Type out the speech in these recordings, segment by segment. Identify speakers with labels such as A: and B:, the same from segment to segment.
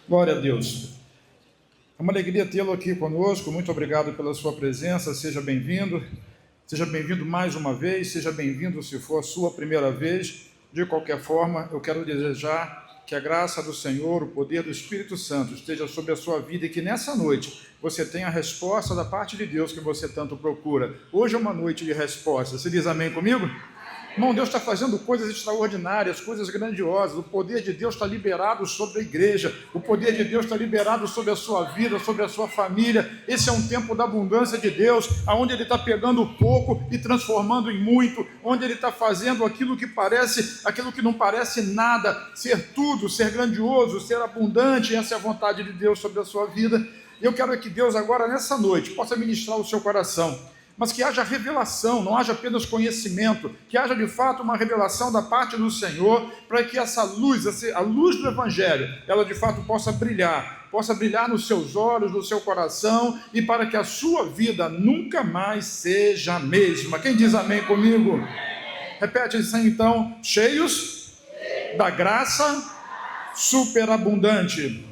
A: Glória a Deus. É uma alegria tê-lo aqui conosco. Muito obrigado pela sua presença. Seja bem-vindo. Seja bem-vindo mais uma vez. Seja bem-vindo se for a sua primeira vez. De qualquer forma, eu quero desejar que a graça do Senhor, o poder do Espírito Santo esteja sobre a sua vida e que nessa noite você tenha a resposta da parte de Deus que você tanto procura. Hoje é uma noite de resposta. Você diz amém comigo? Irmão, Deus está fazendo coisas extraordinárias, coisas grandiosas. O poder de Deus está liberado sobre a igreja. O poder de Deus está liberado sobre a sua vida, sobre a sua família. Esse é um tempo da abundância de Deus, onde Ele está pegando o pouco e transformando em muito, onde Ele está fazendo aquilo que não parece nada, ser tudo, ser grandioso, ser abundante. Essa é a vontade de Deus sobre a sua vida. E eu quero que Deus agora, nessa noite, possa ministrar o seu coração, mas que haja revelação, não haja apenas conhecimento, que haja de fato uma revelação da parte do Senhor, para que essa luz, a luz do Evangelho, ela de fato possa brilhar nos seus olhos, no seu coração, e para que a sua vida nunca mais seja a mesma. Quem diz amém comigo? Repete isso aí, então: cheios da graça superabundante.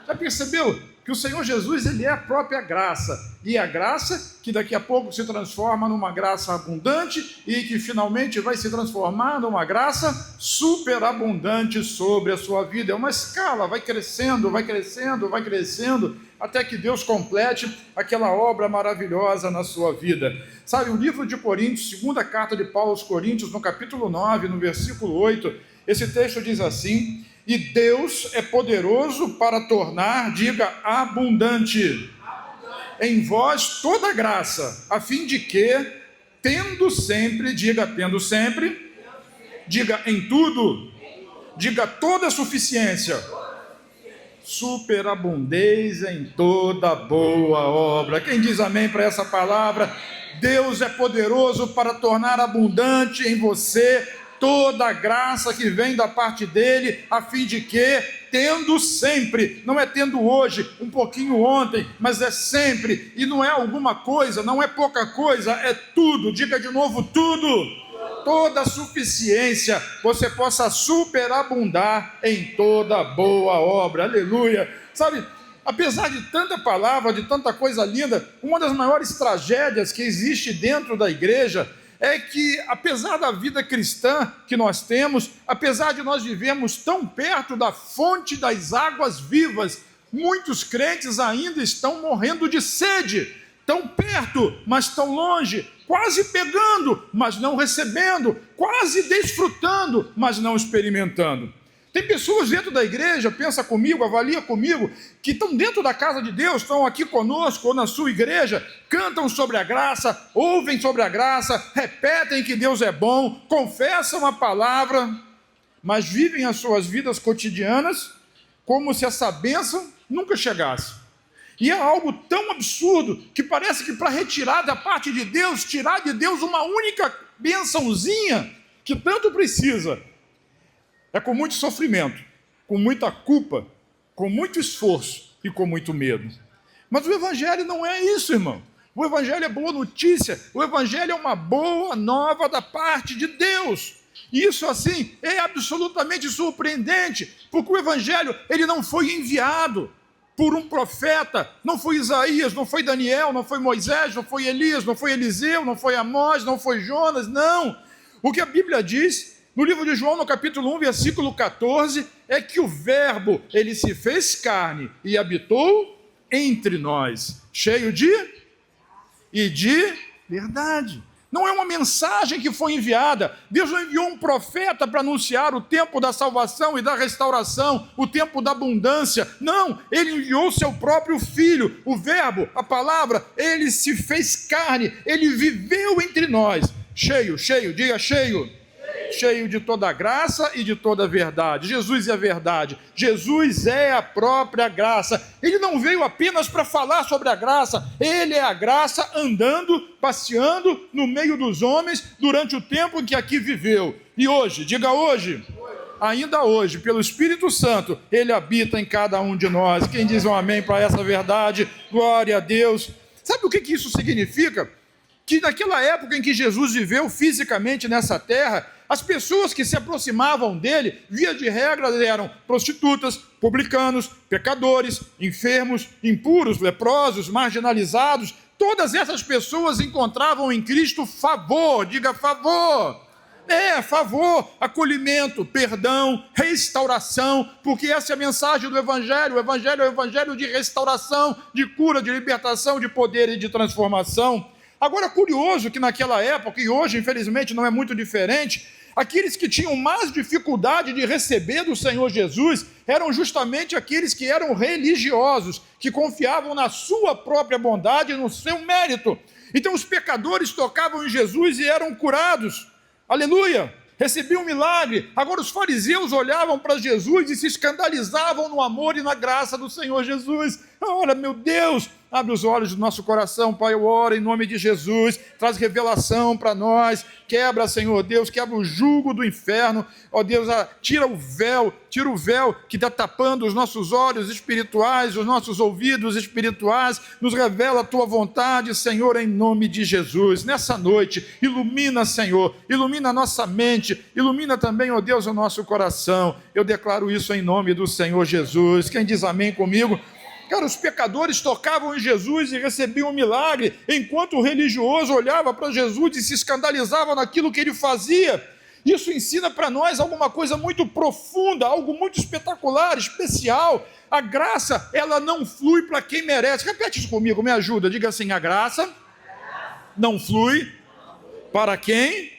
A: Já percebeu que o Senhor Jesus, Ele é a própria graça, e a graça que daqui a pouco se transforma numa graça abundante e que finalmente vai se transformar numa graça superabundante sobre a sua vida. É uma escala, vai crescendo, vai crescendo, vai crescendo, até que Deus complete aquela obra maravilhosa na sua vida. Sabe, o livro de Coríntios, segunda carta de Paulo aos Coríntios, no capítulo 9, no versículo 8, esse texto diz assim: e Deus é poderoso para tornar, diga, abundante em vós toda graça, a fim de que, tendo sempre, diga em tudo, diga toda suficiência, superabundeis em toda boa obra. Quem diz amém para essa palavra? Deus é poderoso para tornar abundante em você toda a graça que vem da parte dele, a fim de que, tendo sempre, não é tendo hoje, um pouquinho ontem, mas é sempre, e não é alguma coisa, não é pouca coisa, é tudo, diga de novo, tudo, toda suficiência, você possa superabundar em toda boa obra. Aleluia. Sabe, apesar de tanta palavra, de tanta coisa linda, uma das maiores tragédias que existe dentro da igreja é que, apesar da vida cristã que nós temos, apesar de nós vivermos tão perto da fonte das águas vivas, muitos crentes ainda estão morrendo de sede, tão perto, mas tão longe, quase pegando, mas não recebendo, quase desfrutando, mas não experimentando. Tem pessoas dentro da igreja, pensa comigo, avalia comigo, que estão dentro da casa de Deus, estão aqui conosco ou na sua igreja, cantam sobre a graça, ouvem sobre a graça, repetem que Deus é bom, confessam a palavra, mas vivem as suas vidas cotidianas como se essa bênção nunca chegasse. E é algo tão absurdo que parece que para retirar da parte de Deus, tirar de Deus uma única bênçãozinha que tanto precisa, é com muito sofrimento, com muita culpa, com muito esforço e com muito medo. Mas o Evangelho não é isso, irmão. O Evangelho é boa notícia, o Evangelho é uma boa nova da parte de Deus. E isso, assim, é absolutamente surpreendente, porque o Evangelho, ele não foi enviado por um profeta, não foi Isaías, não foi Daniel, não foi Moisés, não foi Elias, não foi Eliseu, não foi Amós, não foi Jonas, não. O que a Bíblia diz no livro de João, no capítulo 1, versículo 14, é que o verbo, ele se fez carne e habitou entre nós, cheio de verdade. Não é uma mensagem que foi enviada. Deus não enviou um profeta para anunciar o tempo da salvação e da restauração, o tempo da abundância. Não, Ele enviou o seu próprio Filho, o verbo, a palavra, Ele se fez carne, Ele viveu entre nós, cheio, diga cheio de toda graça e de toda verdade. Jesus é a verdade, Jesus é a própria graça. Ele não veio apenas para falar sobre a graça, Ele é a graça andando, passeando no meio dos homens durante o tempo em que aqui viveu. E hoje, diga hoje, ainda hoje, pelo Espírito Santo, Ele habita em cada um de nós. Quem diz um amém para essa verdade? Glória a Deus. Sabe o que isso significa? Que naquela época em que Jesus viveu fisicamente nessa terra, As pessoas que se aproximavam dele, via de regra, eram prostitutas, publicanos, pecadores, enfermos, impuros, leprosos, marginalizados. Todas essas pessoas encontravam em Cristo favor, diga favor. Favor, acolhimento, perdão, restauração, porque essa é a mensagem do Evangelho. O Evangelho é o Evangelho de restauração, de cura, de libertação, de poder e de transformação. Agora, curioso que naquela época, e hoje infelizmente não é muito diferente, aqueles que tinham mais dificuldade de receber do Senhor Jesus eram justamente aqueles que eram religiosos, que confiavam na sua própria bondade e no seu mérito. Então os pecadores tocavam em Jesus e eram curados. Aleluia! Recebiam um milagre. Agora os fariseus olhavam para Jesus e se escandalizavam no amor e na graça do Senhor Jesus. Ora, meu Deus, abre os olhos do nosso coração, Pai, eu oro em nome de Jesus, traz revelação para nós, quebra, Senhor Deus, quebra o jugo do inferno, ó Deus, tira o véu que está tapando os nossos olhos espirituais, os nossos ouvidos espirituais, nos revela a Tua vontade, Senhor, em nome de Jesus. Nessa noite, ilumina, Senhor, ilumina a nossa mente, ilumina também, ó Deus, o nosso coração. Eu declaro isso em nome do Senhor Jesus. Quem diz amém comigo? Cara, os pecadores tocavam em Jesus e recebiam um milagre, enquanto o religioso olhava para Jesus e se escandalizava naquilo que ele fazia. Isso ensina para nós alguma coisa muito profunda, algo muito espetacular, especial. A graça, ela não flui para quem merece. Repete isso comigo, me ajuda. Diga assim, a graça não flui para quem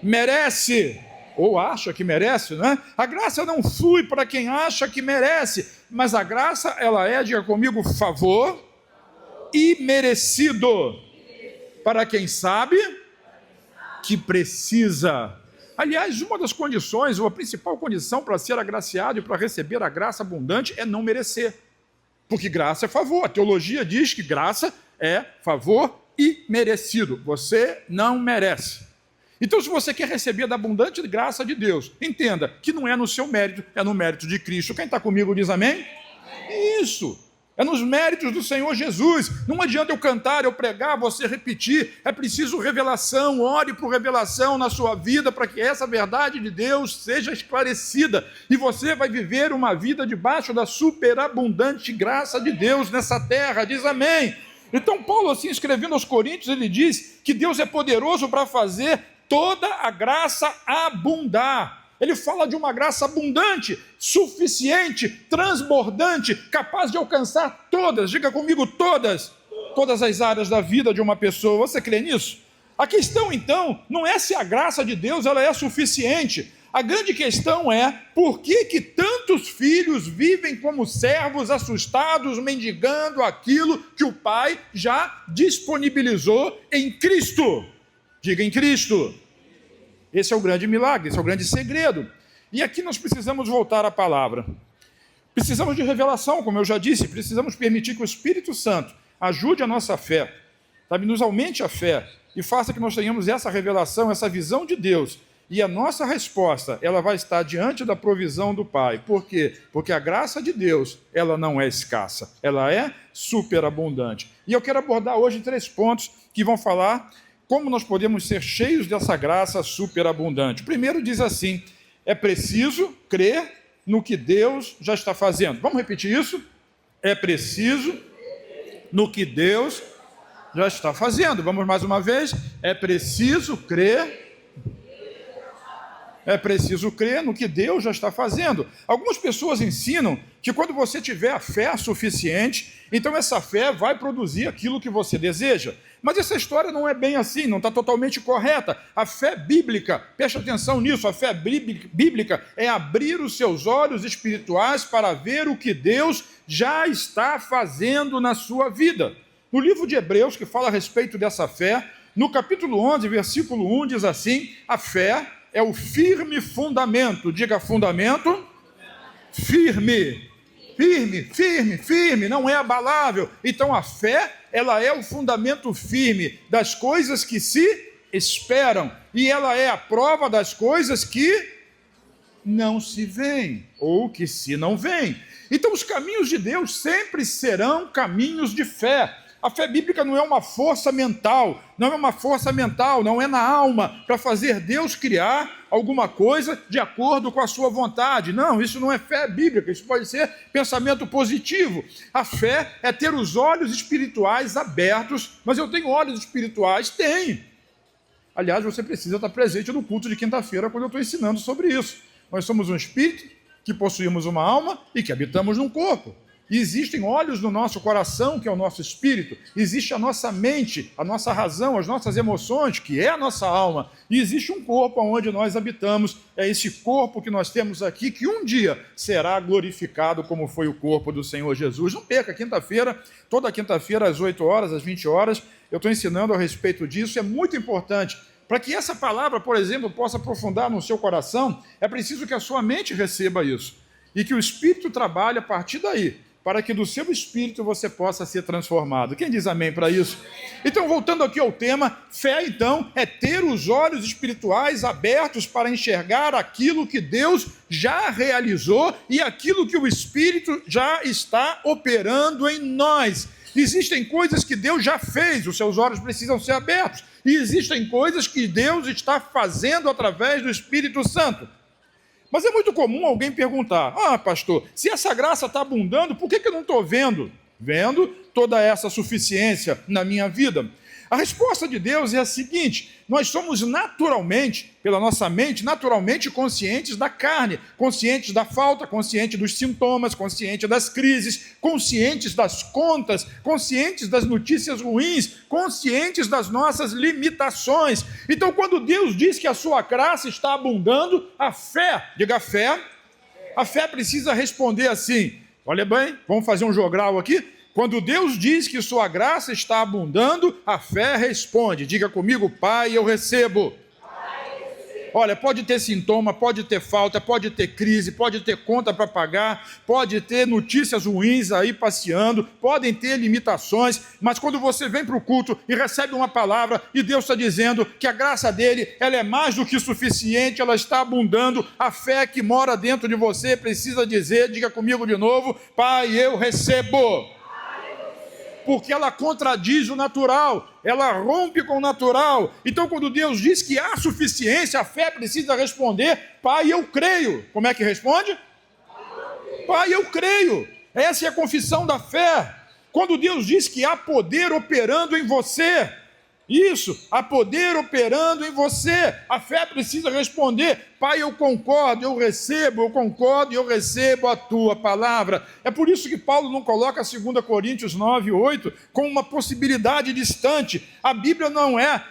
A: merece. Ou acha que merece, né? A graça não flui para quem acha que merece, mas a graça, ela é, diga comigo, favor imerecido para quem sabe que precisa. Aliás, uma das condições, ou a principal condição para ser agraciado e para receber a graça abundante é não merecer, porque graça é favor. A teologia diz que graça é favor imerecido. Você não merece. Então, se você quer receber da abundante graça de Deus, entenda que não é no seu mérito, é no mérito de Cristo. Quem está comigo diz amém? Isso, é nos méritos do Senhor Jesus. Não adianta eu cantar, eu pregar, você repetir. É preciso revelação, ore por revelação na sua vida, para que essa verdade de Deus seja esclarecida. E você vai viver uma vida debaixo da superabundante graça de Deus nessa terra, diz amém. Então, Paulo, assim, escrevendo aos Coríntios, ele diz que Deus é poderoso para fazer toda a graça abundar. Ele fala de uma graça abundante, suficiente, transbordante, capaz de alcançar todas, diga comigo, todas as áreas da vida de uma pessoa. Você crê nisso? A questão, então, não é se a graça de Deus ela é suficiente. A grande questão é por que tantos filhos vivem como servos assustados, mendigando aquilo que o Pai já disponibilizou em Cristo. Diga em Cristo. Esse é o grande milagre, esse é o grande segredo. E aqui nós precisamos voltar à palavra. Precisamos de revelação, como eu já disse, precisamos permitir que o Espírito Santo ajude a nossa fé, sabe, nos aumente a fé e faça que nós tenhamos essa revelação, essa visão de Deus. E a nossa resposta, ela vai estar diante da provisão do Pai. Por quê? Porque a graça de Deus, ela não é escassa, ela é superabundante. E eu quero abordar hoje 3 pontos que vão falar como nós podemos ser cheios dessa graça superabundante. O primeiro diz assim, é preciso crer no que Deus já está fazendo. Vamos repetir isso? É preciso no que Deus já está fazendo. Vamos mais uma vez? É preciso crer no que Deus já está fazendo. Algumas pessoas ensinam que quando você tiver a fé suficiente, então essa fé vai produzir aquilo que você deseja. Mas essa história não é bem assim, não está totalmente correta. A fé bíblica, preste atenção nisso, a fé bíblica é abrir os seus olhos espirituais para ver o que Deus já está fazendo na sua vida. No livro de Hebreus, que fala a respeito dessa fé, no capítulo 11, versículo 1, diz assim, a fé é o firme fundamento, diga fundamento, firme, não é abalável. Então a fé, ela é o fundamento firme das coisas que se esperam, e ela é a prova das coisas que não se veem, ou que se não veem. Então os caminhos de Deus sempre serão caminhos de fé. A fé bíblica não é uma força mental, não é na alma para fazer Deus criar alguma coisa de acordo com a sua vontade. Não, isso não é fé bíblica, isso pode ser pensamento positivo. A fé é ter os olhos espirituais abertos. Mas eu tenho olhos espirituais? Tenho. Aliás, você precisa estar presente no culto de quinta-feira quando eu estou ensinando sobre isso. Nós somos um espírito que possuímos uma alma e que habitamos num corpo. E existem olhos no nosso coração, que é o nosso espírito. Existe a nossa mente, a nossa razão, as nossas emoções, que é a nossa alma. E existe um corpo onde nós habitamos. É esse corpo que nós temos aqui, que um dia será glorificado como foi o corpo do Senhor Jesus. Não perca, quinta-feira, toda quinta-feira, às 8 horas, às 20 horas, eu estou ensinando a respeito disso. É muito importante. Para que essa palavra, por exemplo, possa aprofundar no seu coração, é preciso que a sua mente receba isso. E que o Espírito trabalhe a partir daí, para que do seu espírito você possa ser transformado. Quem diz amém para isso? Então, voltando aqui ao tema, fé, então, é ter os olhos espirituais abertos para enxergar aquilo que Deus já realizou e aquilo que o Espírito já está operando em nós. Existem coisas que Deus já fez, os seus olhos precisam ser abertos. E existem coisas que Deus está fazendo através do Espírito Santo. Mas é muito comum alguém perguntar: pastor, se essa graça está abundando, por que eu não estou vendo toda essa suficiência na minha vida? A resposta de Deus é a seguinte: nós somos naturalmente, pela nossa mente, naturalmente conscientes da carne, conscientes da falta, conscientes dos sintomas, conscientes das crises, conscientes das contas, conscientes das notícias ruins, conscientes das nossas limitações. Então, quando Deus diz que a sua graça está abundando, a fé precisa responder assim. Olha bem, vamos fazer um jogral aqui. Quando Deus diz que sua graça está abundando, a fé responde. Diga comigo: Pai, eu recebo. Olha, pode ter sintoma, pode ter falta, pode ter crise, pode ter conta para pagar, pode ter notícias ruins aí passeando, podem ter limitações, mas quando você vem para o culto e recebe uma palavra e Deus está dizendo que a graça dele, ela é mais do que suficiente, ela está abundando, a fé que mora dentro de você precisa dizer, diga comigo de novo: Pai, eu recebo. Porque ela contradiz o natural, ela rompe com o natural. Então, quando Deus diz que há suficiência, a fé precisa responder: Pai, eu creio. Como é que responde? Pai, eu creio. Essa é a confissão da fé. Quando Deus diz que há poder operando em você, isso, há poder operando em você, a fé precisa responder: Pai, eu concordo, eu recebo, eu concordo e eu recebo a tua palavra. É por isso que Paulo não coloca 2 Coríntios 9:8 como uma possibilidade distante. A Bíblia não é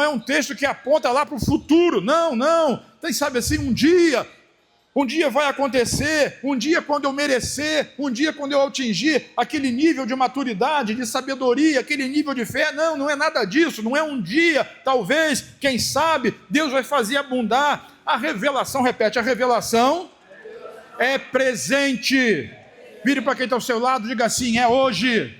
A: um texto que aponta lá para o futuro, não. Tem, sabe assim, um dia vai acontecer, um dia quando eu merecer, um dia quando eu atingir aquele nível de maturidade, de sabedoria, aquele nível de fé. Não é nada disso, não é um dia, talvez, quem sabe, Deus vai fazer abundar. A revelação, repete, a revelação é presente. Vire para quem está ao seu lado, diga assim: é hoje.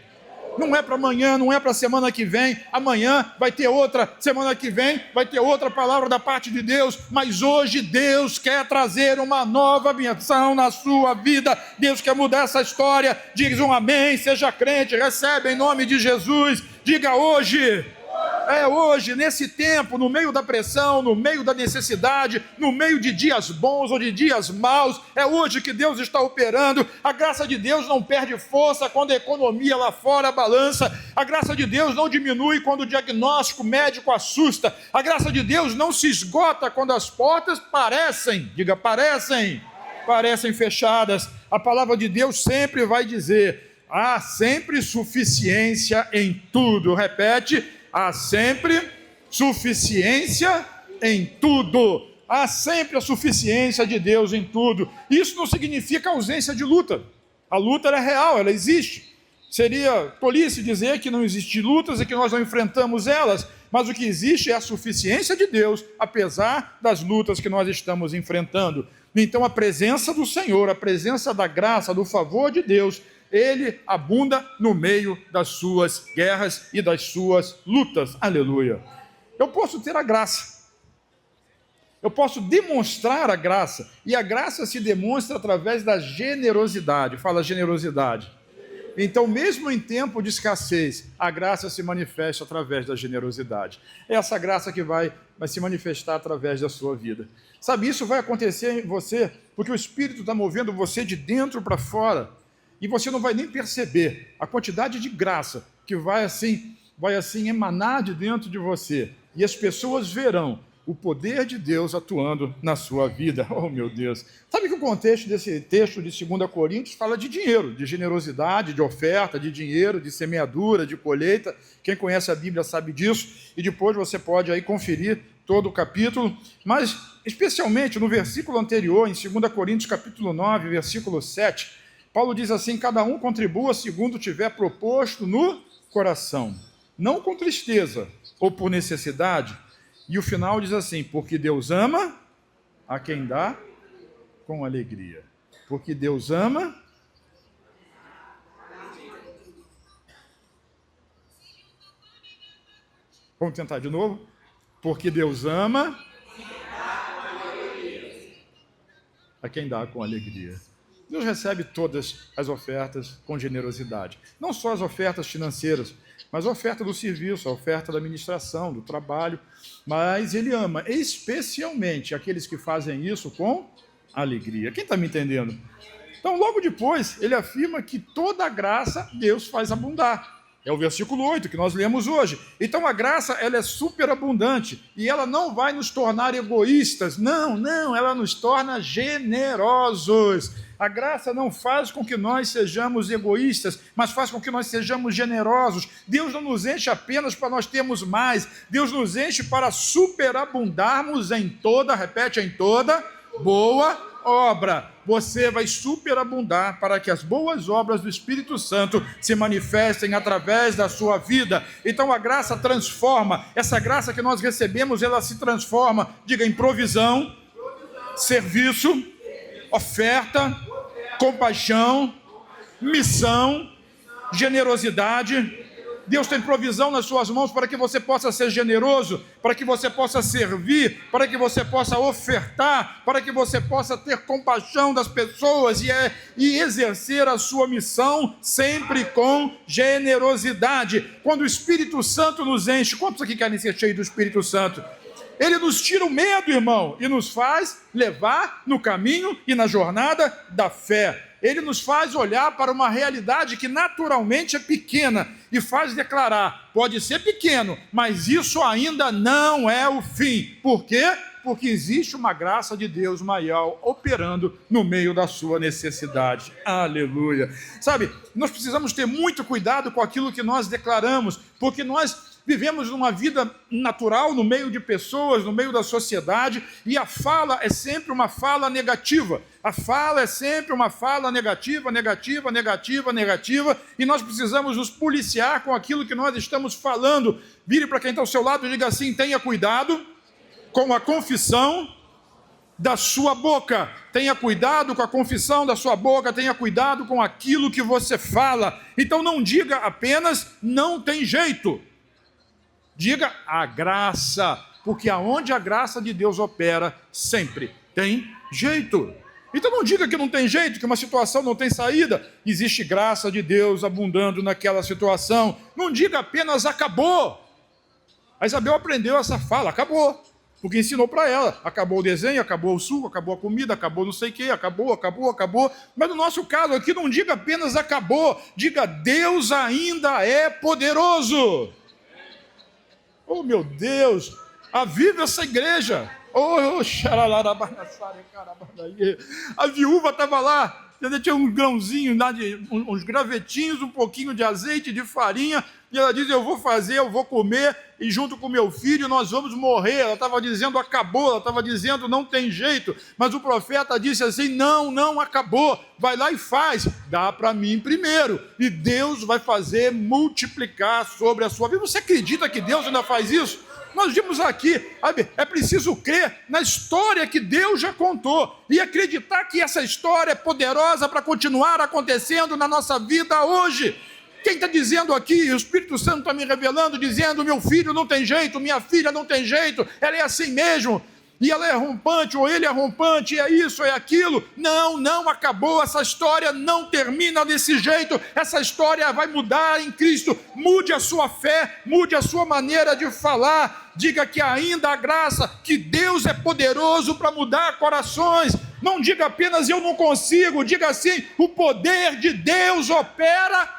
A: Não é para amanhã, não é para a semana que vem. Amanhã vai ter outra, semana que vem vai ter outra palavra da parte de Deus. Mas hoje Deus quer trazer uma nova bênção na sua vida. Deus quer mudar essa história. Diga um amém, seja crente, recebe em nome de Jesus. Diga hoje. É hoje, nesse tempo, no meio da pressão, no meio da necessidade, no meio de dias bons ou de dias maus, é hoje que Deus está operando. A graça de Deus não perde força quando a economia lá fora balança. A graça de Deus não diminui quando o diagnóstico médico assusta. A graça de Deus não se esgota quando as portas parecem fechadas. A palavra de Deus sempre vai dizer: há sempre suficiência em tudo. Repete: há sempre suficiência em tudo. Há sempre a suficiência de Deus em tudo. Isso não significa ausência de luta. A luta ela é real, ela existe. Seria tolice dizer que não existem lutas e que nós não enfrentamos elas, mas o que existe é a suficiência de Deus, apesar das lutas que nós estamos enfrentando. Então a presença do Senhor, a presença da graça, do favor de Deus, ele abunda no meio das suas guerras e das suas lutas. Aleluia. Eu posso ter a graça. Eu posso demonstrar a graça. E a graça se demonstra através da generosidade. Fala generosidade. Então, mesmo em tempo de escassez, a graça se manifesta através da generosidade. É essa graça que vai se manifestar através da sua vida. Sabe, isso vai acontecer em você, porque o Espírito está movendo você de dentro para fora. E você não vai nem perceber a quantidade de graça que vai assim emanar de dentro de você. E as pessoas verão o poder de Deus atuando na sua vida. Oh, meu Deus! Sabe que o contexto desse texto de 2 Coríntios fala de dinheiro, de generosidade, de oferta, de dinheiro, de semeadura, de colheita. Quem conhece a Bíblia sabe disso. E depois você pode aí conferir todo o capítulo. Mas, especialmente no versículo anterior, em 2 Coríntios capítulo 9, versículo 7, Paulo diz assim: cada um contribua segundo tiver proposto no coração, não com tristeza ou por necessidade. E o final diz assim: porque Deus ama a quem dá com alegria. Porque Deus ama. Vamos tentar de novo? Porque Deus ama a quem dá com alegria. Deus recebe todas as ofertas com generosidade. Não só as ofertas financeiras, mas a oferta do serviço, a oferta da administração, do trabalho. Mas Ele ama especialmente aqueles que fazem isso com alegria. Quem está me entendendo? Então, logo depois, ele afirma que toda a graça Deus faz abundar. É o versículo 8 que nós lemos hoje. Então, a graça, ela é superabundante e ela não vai nos tornar egoístas. Não, ela nos torna generosos. A graça não faz com que nós sejamos egoístas, mas faz com que nós sejamos generosos. Deus não nos enche apenas para nós termos mais. Deus nos enche para superabundarmos em toda, repete, em toda boa obra. Você vai superabundar para que as boas obras do Espírito Santo se manifestem através da sua vida. Então a graça transforma. Essa graça que nós recebemos, ela se transforma, diga, em provisão, serviço, oferta, compaixão, missão, generosidade. Deus tem provisão nas suas mãos para que você possa ser generoso, para que você possa servir, para que você possa ofertar, para que você possa ter compaixão das pessoas e exercer a sua missão sempre com generosidade. Quando o Espírito Santo nos enche, quantos aqui querem ser cheios do Espírito Santo? Ele nos tira o medo, irmão, e nos faz levar no caminho e na jornada da fé. Ele nos faz olhar para uma realidade que naturalmente é pequena e faz declarar: pode ser pequeno, mas isso ainda não é o fim. Por quê? Porque existe uma graça de Deus maior operando no meio da sua necessidade. Aleluia. Sabe, nós precisamos ter muito cuidado com aquilo que nós declaramos, porque nós vivemos numa vida natural, no meio de pessoas, no meio da sociedade, e a fala é sempre uma fala negativa. A fala é sempre uma fala negativa, e nós precisamos nos policiar com aquilo que nós estamos falando. Vire para quem está ao seu lado e diga assim: tenha cuidado com a confissão da sua boca. Tenha cuidado com a confissão da sua boca, tenha cuidado com aquilo que você fala. Então não diga apenas não tem jeito. Diga a graça, porque aonde a graça de Deus opera, sempre tem jeito. Então não diga que não tem jeito, que uma situação não tem saída. Existe graça de Deus abundando naquela situação. Não diga apenas acabou. A Isabel aprendeu essa fala, acabou. Porque ensinou para ela. Acabou o desenho, acabou o suco, acabou a comida, acabou não sei o quê, acabou. Mas no nosso caso aqui, não diga apenas acabou. Diga, Deus ainda é poderoso. Oh, meu Deus, aviva essa igreja. A viúva estava lá, tinha um grãozinho, uns gravetinhos, um pouquinho de azeite, de farinha, e ela diz: eu vou comer, e junto com meu filho nós vamos morrer. Ela estava dizendo acabou, ela estava dizendo não tem jeito, mas o profeta disse assim: não acabou, vai lá e faz, dá para mim primeiro, e Deus vai fazer multiplicar sobre a sua vida. Você acredita que Deus ainda faz isso? Nós vimos aqui, é preciso crer na história que Deus já contou e acreditar que essa história é poderosa para continuar acontecendo na nossa vida hoje. Quem está dizendo aqui, o Espírito Santo está me revelando, dizendo: meu filho não tem jeito, minha filha não tem jeito, ela é assim mesmo. e ela é rompante, ou ele é rompante, e é isso, é aquilo. Não, não acabou, essa história não termina desse jeito, essa história vai mudar em Cristo. Mude a sua fé, mude a sua maneira de falar, diga que ainda há graça, que Deus é poderoso para mudar corações. Não diga apenas eu não consigo, diga assim, o poder de Deus opera.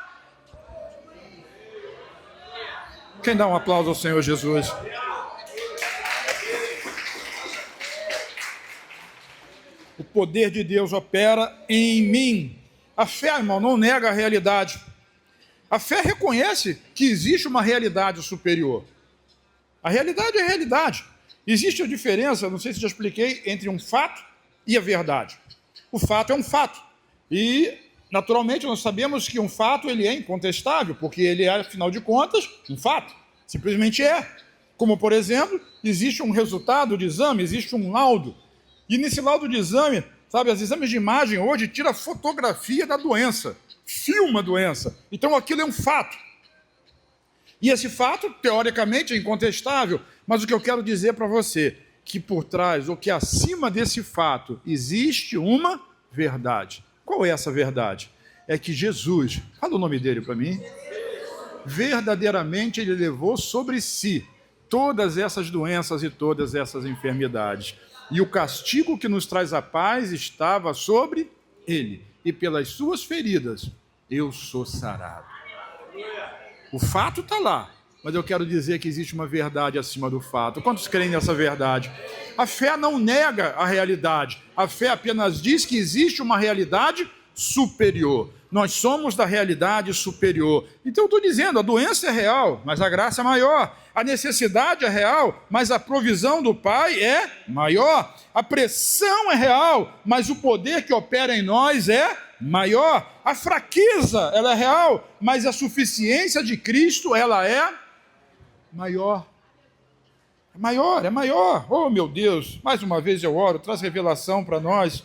A: Quem dá um aplauso ao Senhor Jesus? O poder de Deus opera em mim. A fé, irmão, não nega a realidade. A fé reconhece que existe uma realidade superior. A realidade é a realidade. Existe a diferença, não sei se já expliquei, entre um fato e a verdade. O fato é um fato. E, naturalmente, nós sabemos que um fato ele é incontestável, porque ele é, afinal de contas, um fato. Simplesmente é. Como, por exemplo, existe um resultado de exame, existe um laudo. E nesse laudo de exame, sabe, os exames de imagem hoje tiram fotografia da doença, filma a doença. Então aquilo é um fato. E esse fato, teoricamente, é incontestável, mas o que eu quero dizer para você, que por trás, ou que acima desse fato, existe uma verdade. Qual é essa verdade? É que Jesus, fala o nome dele para mim, verdadeiramente ele levou sobre si todas essas doenças e todas essas enfermidades. E o castigo que nos traz a paz estava sobre ele. E pelas suas feridas eu sou sarado. O fato está lá, mas eu quero dizer que existe uma verdade acima do fato. Quantos creem nessa verdade? A fé não nega a realidade. A fé apenas diz que existe uma realidade superior. Nós somos da realidade superior. Então eu estou dizendo, a doença é real, mas a graça é maior. A necessidade é real, mas a provisão do Pai é maior. A pressão é real, mas o poder que opera em nós é maior. A fraqueza, ela é real, mas a suficiência de Cristo, ela é maior. É maior, é maior. Oh, meu Deus, mais uma vez eu oro, traz revelação para nós.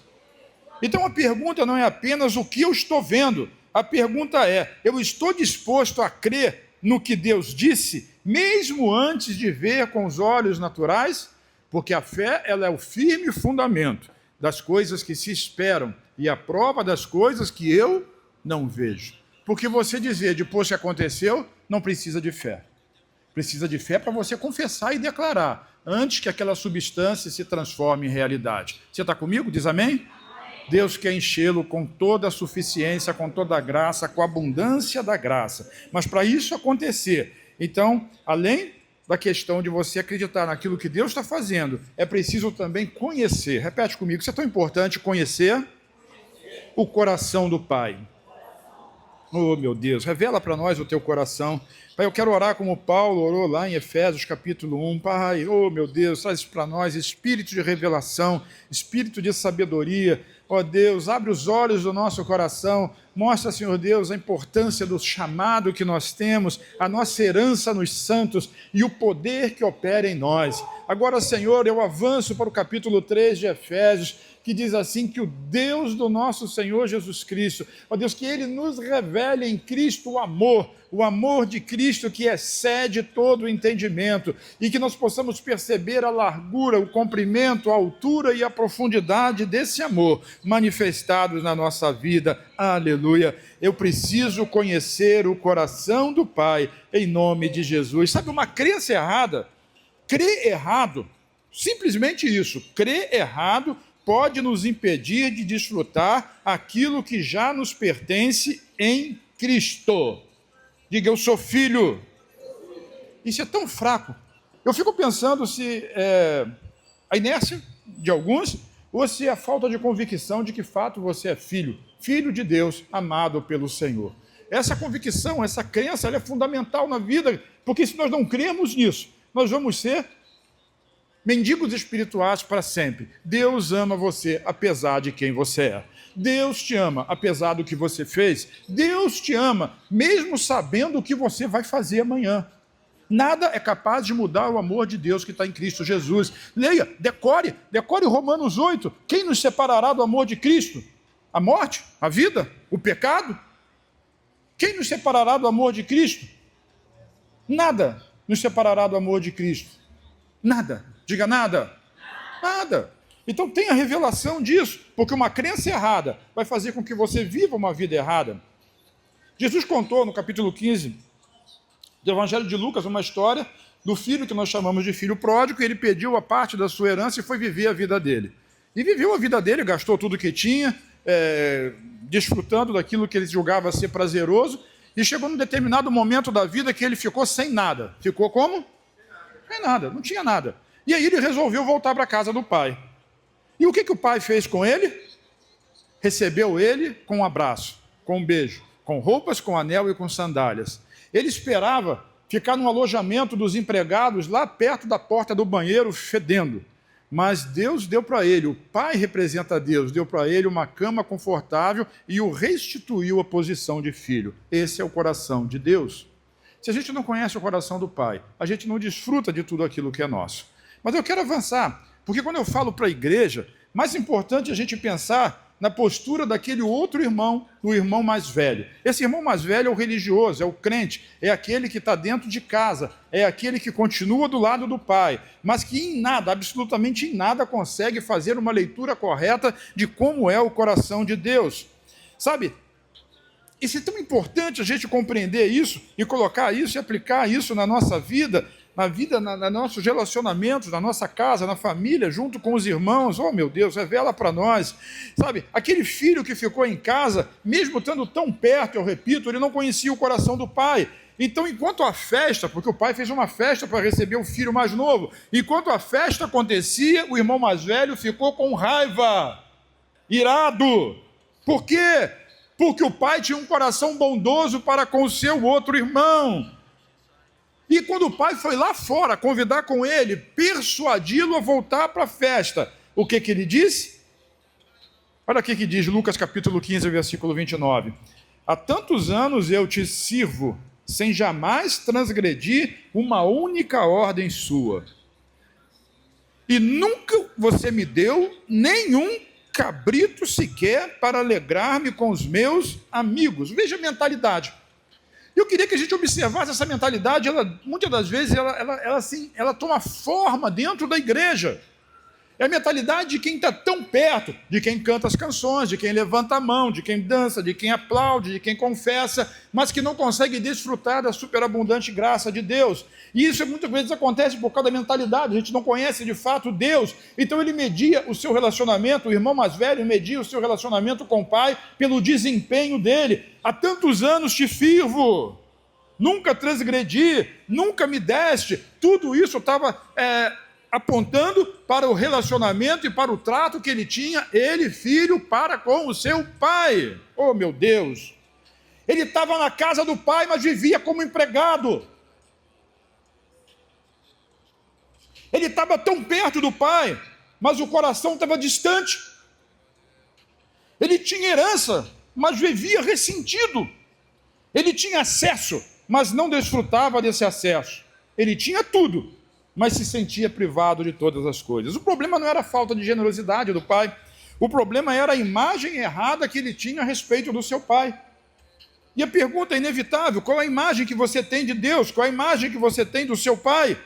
A: Então a pergunta não é apenas o que eu estou vendo, a pergunta é, eu estou disposto a crer no que Deus disse, mesmo antes de ver com os olhos naturais? Porque a fé, ela é o firme fundamento das coisas que se esperam e a prova das coisas que eu não vejo. Porque você dizer depois que aconteceu, não precisa de fé. Precisa de fé para você confessar e declarar, antes que aquela substância se transforme em realidade. Você está comigo? Diz amém? Deus quer enchê-lo com toda a suficiência, com toda a graça, com a abundância da graça. Mas para isso acontecer, então, além da questão de você acreditar naquilo que Deus está fazendo, é preciso também conhecer. Repete comigo, isso é tão importante, conhecer o coração do Pai. Oh, meu Deus, revela para nós o teu coração. Pai, eu quero orar como Paulo orou lá em Efésios capítulo 1. Pai, oh, meu Deus, traz para nós espírito de revelação, espírito de sabedoria. Ó Deus, abre os olhos do nosso coração, mostra, Senhor Deus, a importância do chamado que nós temos, a nossa herança nos santos e o poder que opera em nós. Agora, Senhor, eu avanço para o capítulo 3 de Efésios, que diz assim, que o Deus do nosso Senhor Jesus Cristo, ó Deus, que Ele nos revele em Cristo o amor de Cristo que excede todo o entendimento, e que nós possamos perceber a largura, o comprimento, a altura e a profundidade desse amor manifestados na nossa vida. Aleluia! Eu preciso conhecer o coração do Pai, em nome de Jesus. Sabe, uma crença errada, crer errado, simplesmente isso, crer errado, pode nos impedir de desfrutar aquilo que já nos pertence em Cristo. Diga, eu sou filho. Isso é tão fraco. Eu fico pensando se é a inércia de alguns, ou se é a falta de convicção de que fato você é filho, filho de Deus, amado pelo Senhor. Essa convicção, essa crença, ela é fundamental na vida, porque se nós não cremos nisso, nós vamos ser mendigos espirituais para sempre. Deus ama você apesar de quem você é. Deus te ama apesar do que você fez. Deus te ama mesmo sabendo o que você vai fazer amanhã. Nada é capaz de mudar o amor de Deus que está em Cristo Jesus. Leia, decore Romanos 8. Quem nos separará do amor de Cristo? A morte? A vida? O pecado? Quem nos separará do amor de Cristo? Nada nos separará do amor de Cristo. Nada. Diga nada. Nada. Então tenha revelação disso, porque uma crença errada vai fazer com que você viva uma vida errada. Jesus contou no capítulo 15 do Evangelho de Lucas uma história do filho que nós chamamos de filho pródigo, e ele pediu a parte da sua herança e foi viver a vida dele. E viveu a vida dele, gastou tudo que tinha, desfrutando daquilo que ele julgava ser prazeroso, e chegou num determinado momento da vida que ele ficou sem nada. Ficou como? Sem nada, não tinha nada. E aí ele resolveu voltar para a casa do pai. E o que o pai fez com ele? Recebeu ele com um abraço, com um beijo, com roupas, com anel e com sandálias. Ele esperava ficar no alojamento dos empregados lá perto da porta do banheiro, fedendo. Mas Deus deu para ele, o pai representa Deus, deu para ele uma cama confortável e o restituiu à posição de filho. Esse é o coração de Deus. Se a gente não conhece o coração do pai, a gente não desfruta de tudo aquilo que é nosso. Mas eu quero avançar, porque quando eu falo para a igreja, mais importante é a gente pensar na postura daquele outro irmão, o irmão mais velho. Esse irmão mais velho é o religioso, é o crente, é aquele que está dentro de casa, é aquele que continua do lado do pai, mas que em nada, absolutamente em nada, consegue fazer uma leitura correta de como é o coração de Deus. Sabe, isso é tão importante a gente compreender isso e colocar isso e aplicar isso na nossa vida, nos nossos relacionamentos, na nossa casa, na família, junto com os irmãos. Oh, meu Deus, revela para nós. Sabe, aquele filho que ficou em casa, mesmo estando tão perto, eu repito, ele não conhecia o coração do pai. Então, enquanto a festa, porque o pai fez uma festa para receber o filho mais novo, enquanto a festa acontecia, o irmão mais velho ficou com raiva, irado. Por quê? Porque o pai tinha um coração bondoso para com o seu outro irmão. E quando o pai foi lá fora convidar com ele, persuadi-lo a voltar para a festa, o que ele disse? Olha o que diz Lucas capítulo 15, versículo 29. Há tantos anos eu te sirvo, sem jamais transgredir uma única ordem sua. E nunca você me deu nenhum cabrito sequer para alegrar-me com os meus amigos. Veja a mentalidade. Eu queria que a gente observasse essa mentalidade. Muitas das vezes ela toma forma dentro da igreja. É a mentalidade de quem está tão perto, de quem canta as canções, de quem levanta a mão, de quem dança, de quem aplaude, de quem confessa, mas que não consegue desfrutar da superabundante graça de Deus. E isso muitas vezes acontece por causa da mentalidade. A gente não conhece de fato Deus, então ele media o seu relacionamento, o irmão mais velho media o seu relacionamento com o pai pelo desempenho dele. Há tantos anos te sirvo, nunca transgredi, nunca me deste. Tudo isso estava apontando para o relacionamento e para o trato que ele tinha, ele, filho, para com o seu pai. Oh, meu Deus! Ele estava na casa do pai, mas vivia como empregado. Ele estava tão perto do pai, mas o coração estava distante. Ele tinha herança, mas vivia ressentido. Ele tinha acesso, mas não desfrutava desse acesso. Ele tinha tudo, mas se sentia privado de todas as coisas. O problema não era a falta de generosidade do pai, o problema era a imagem errada que ele tinha a respeito do seu pai. E a pergunta é inevitável: qual é a imagem que você tem de Deus? Qual é a imagem que você tem do seu pai?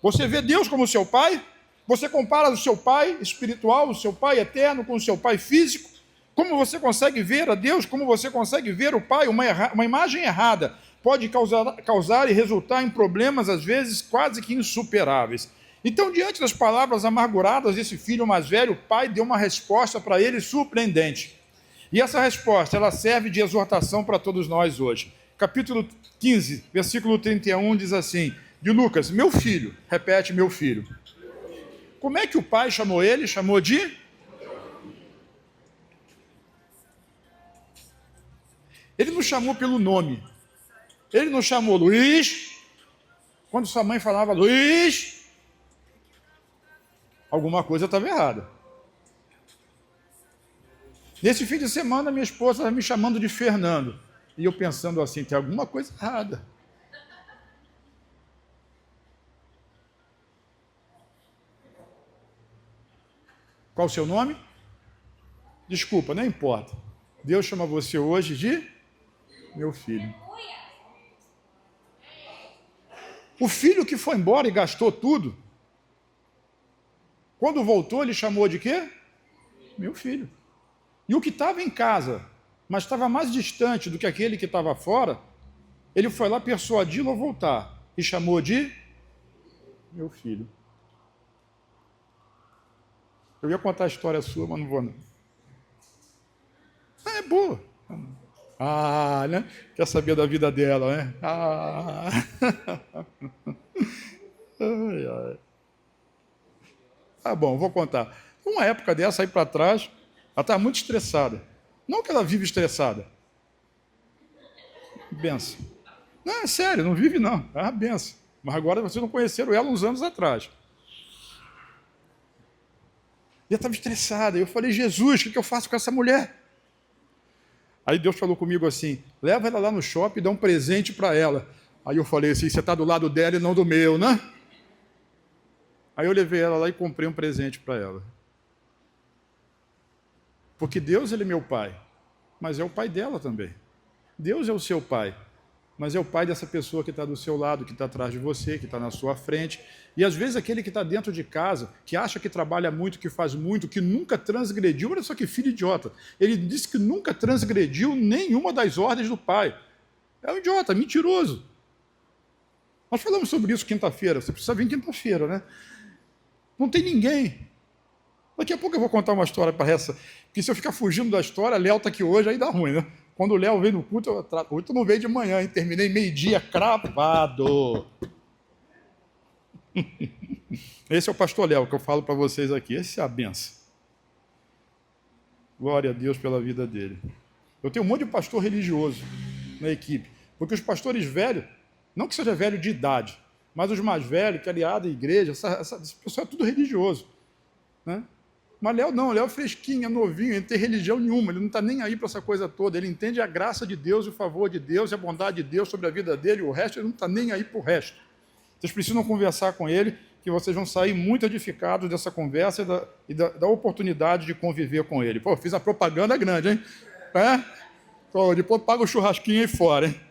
A: Você vê Deus como seu pai? Você compara o seu pai espiritual, o seu pai eterno, com o seu pai físico? Como você consegue ver a Deus? Como você consegue ver o pai? Uma imagem errada pode causar e resultar em problemas, às vezes, quase que insuperáveis. Então, diante das palavras amarguradas desse filho mais velho, o pai deu uma resposta para ele surpreendente. E essa resposta, ela serve de exortação para todos nós hoje. Capítulo 15, versículo 31, diz assim, de Lucas: meu filho, repete, meu filho. Como é que o pai chamou ele? Chamou de? Ele não chamou pelo nome. Ele não chamou Luiz. Quando sua mãe falava Luiz, alguma coisa estava errada. Nesse fim de semana, minha esposa estava me chamando de Fernando. E eu pensando assim, tem alguma coisa errada. Qual o seu nome? Desculpa, não importa. Deus chama você hoje de meu filho. O filho que foi embora e gastou tudo, Quando voltou, ele chamou de quê? Meu filho. E o que estava em casa, mas estava mais distante do que aquele que estava fora, ele foi lá persuadi-lo a voltar e chamou de meu filho. Eu ia contar a história sua, mas não vou não. É boa. Né? Quer saber da vida dela, né? Ai, ai. Tá bom, vou contar. Uma época dessa aí para trás, ela estava muito estressada. Não que ela vive estressada. Benção. Não, é sério, não vive não. É uma benção. Mas agora vocês não conheceram ela uns anos atrás. E eu estava estressada. Eu falei, Jesus, o que eu faço com essa mulher? Aí Deus falou comigo assim, leva ela lá no shopping e dá um presente para ela. Aí eu falei assim, você está do lado dela e não do meu, né? Aí eu levei ela lá e comprei um presente para ela. Porque Deus, ele é meu pai, mas é o pai dela também. Deus é o seu pai, mas é o pai dessa pessoa que está do seu lado, que está atrás de você, que está na sua frente. E às vezes aquele que está dentro de casa, que acha que trabalha muito, que faz muito, que nunca transgrediu, olha só que filho idiota. Ele disse que nunca transgrediu nenhuma das ordens do pai. É um idiota, mentiroso. Nós falamos sobre isso quinta-feira, você precisa vir quinta-feira, né? Não tem ninguém. Daqui a pouco eu vou contar uma história para essa, porque se eu ficar fugindo da história, Léo está aqui hoje, aí dá ruim, né? Quando o Léo veio no culto, hoje eu não veio de manhã, hein? Terminei meio-dia cravado. Esse é o pastor Léo que eu falo para vocês aqui, esse é a benção. Glória a Deus pela vida dele. Eu tenho um monte de pastor religioso na equipe, porque os pastores velhos, não que seja velho de idade, mas os mais velhos, que é aliado à igreja, esse pessoal é tudo religioso, né? Mas Léo não, Léo é fresquinho, é novinho, ele não tem religião nenhuma, ele não está nem aí para essa coisa toda, ele entende a graça de Deus, o favor de Deus, a bondade de Deus sobre a vida dele, o resto, ele não está nem aí para o resto. Vocês precisam conversar com ele, que vocês vão sair muito edificados dessa conversa da oportunidade de conviver com ele. Pô, fiz a propaganda grande, hein? Pô, depois paga o churrasquinho aí fora, hein?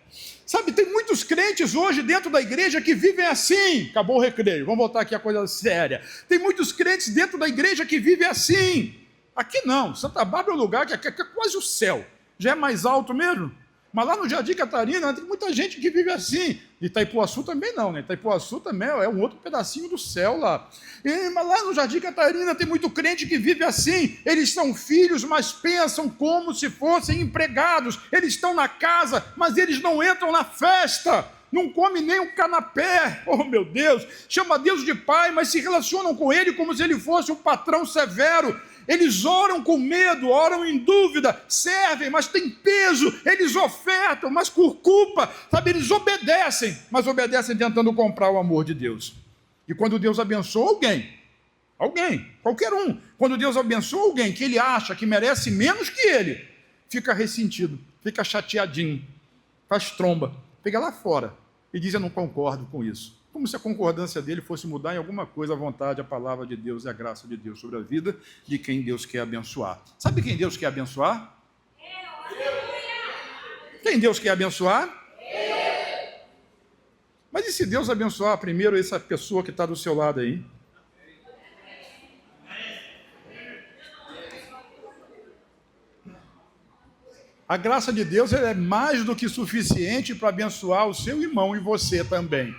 A: Sabe, tem muitos crentes hoje dentro da igreja que vivem assim. Acabou o recreio, vamos voltar aqui a coisa séria. Tem muitos crentes dentro da igreja que vivem assim. Aqui não, Santa Bárbara é um lugar que é quase o céu. Já é mais alto mesmo. Mas lá no Jardim Catarina tem muita gente que vive assim. E Itaipuaçu também não, né? Itaipuaçu também é um outro pedacinho do céu lá. Mas lá no Jardim Catarina tem muito crente que vive assim. Eles são filhos, mas pensam como se fossem empregados. Eles estão na casa, mas eles não entram na festa. Não comem nem um canapé. Oh, meu Deus! Chama Deus de pai, mas se relacionam com ele como se ele fosse um patrão severo. Eles oram com medo, oram em dúvida, servem, mas tem peso, eles ofertam, mas por culpa, sabe, eles obedecem, mas obedecem tentando comprar o amor de Deus. E quando Deus abençoa alguém, qualquer um, quando Deus abençoa alguém que ele acha que merece menos que ele, fica ressentido, fica chateadinho, faz tromba, pega lá fora e diz: eu não concordo com isso. Como se a concordância dele fosse mudar em alguma coisa a vontade, a palavra de Deus e a graça de Deus sobre a vida de quem Deus quer abençoar. Sabe quem Deus quer abençoar? Quem Deus quer abençoar? Mas e se Deus abençoar primeiro essa pessoa que está do seu lado aí? A graça de Deus é mais do que suficiente para abençoar o seu irmão e você também.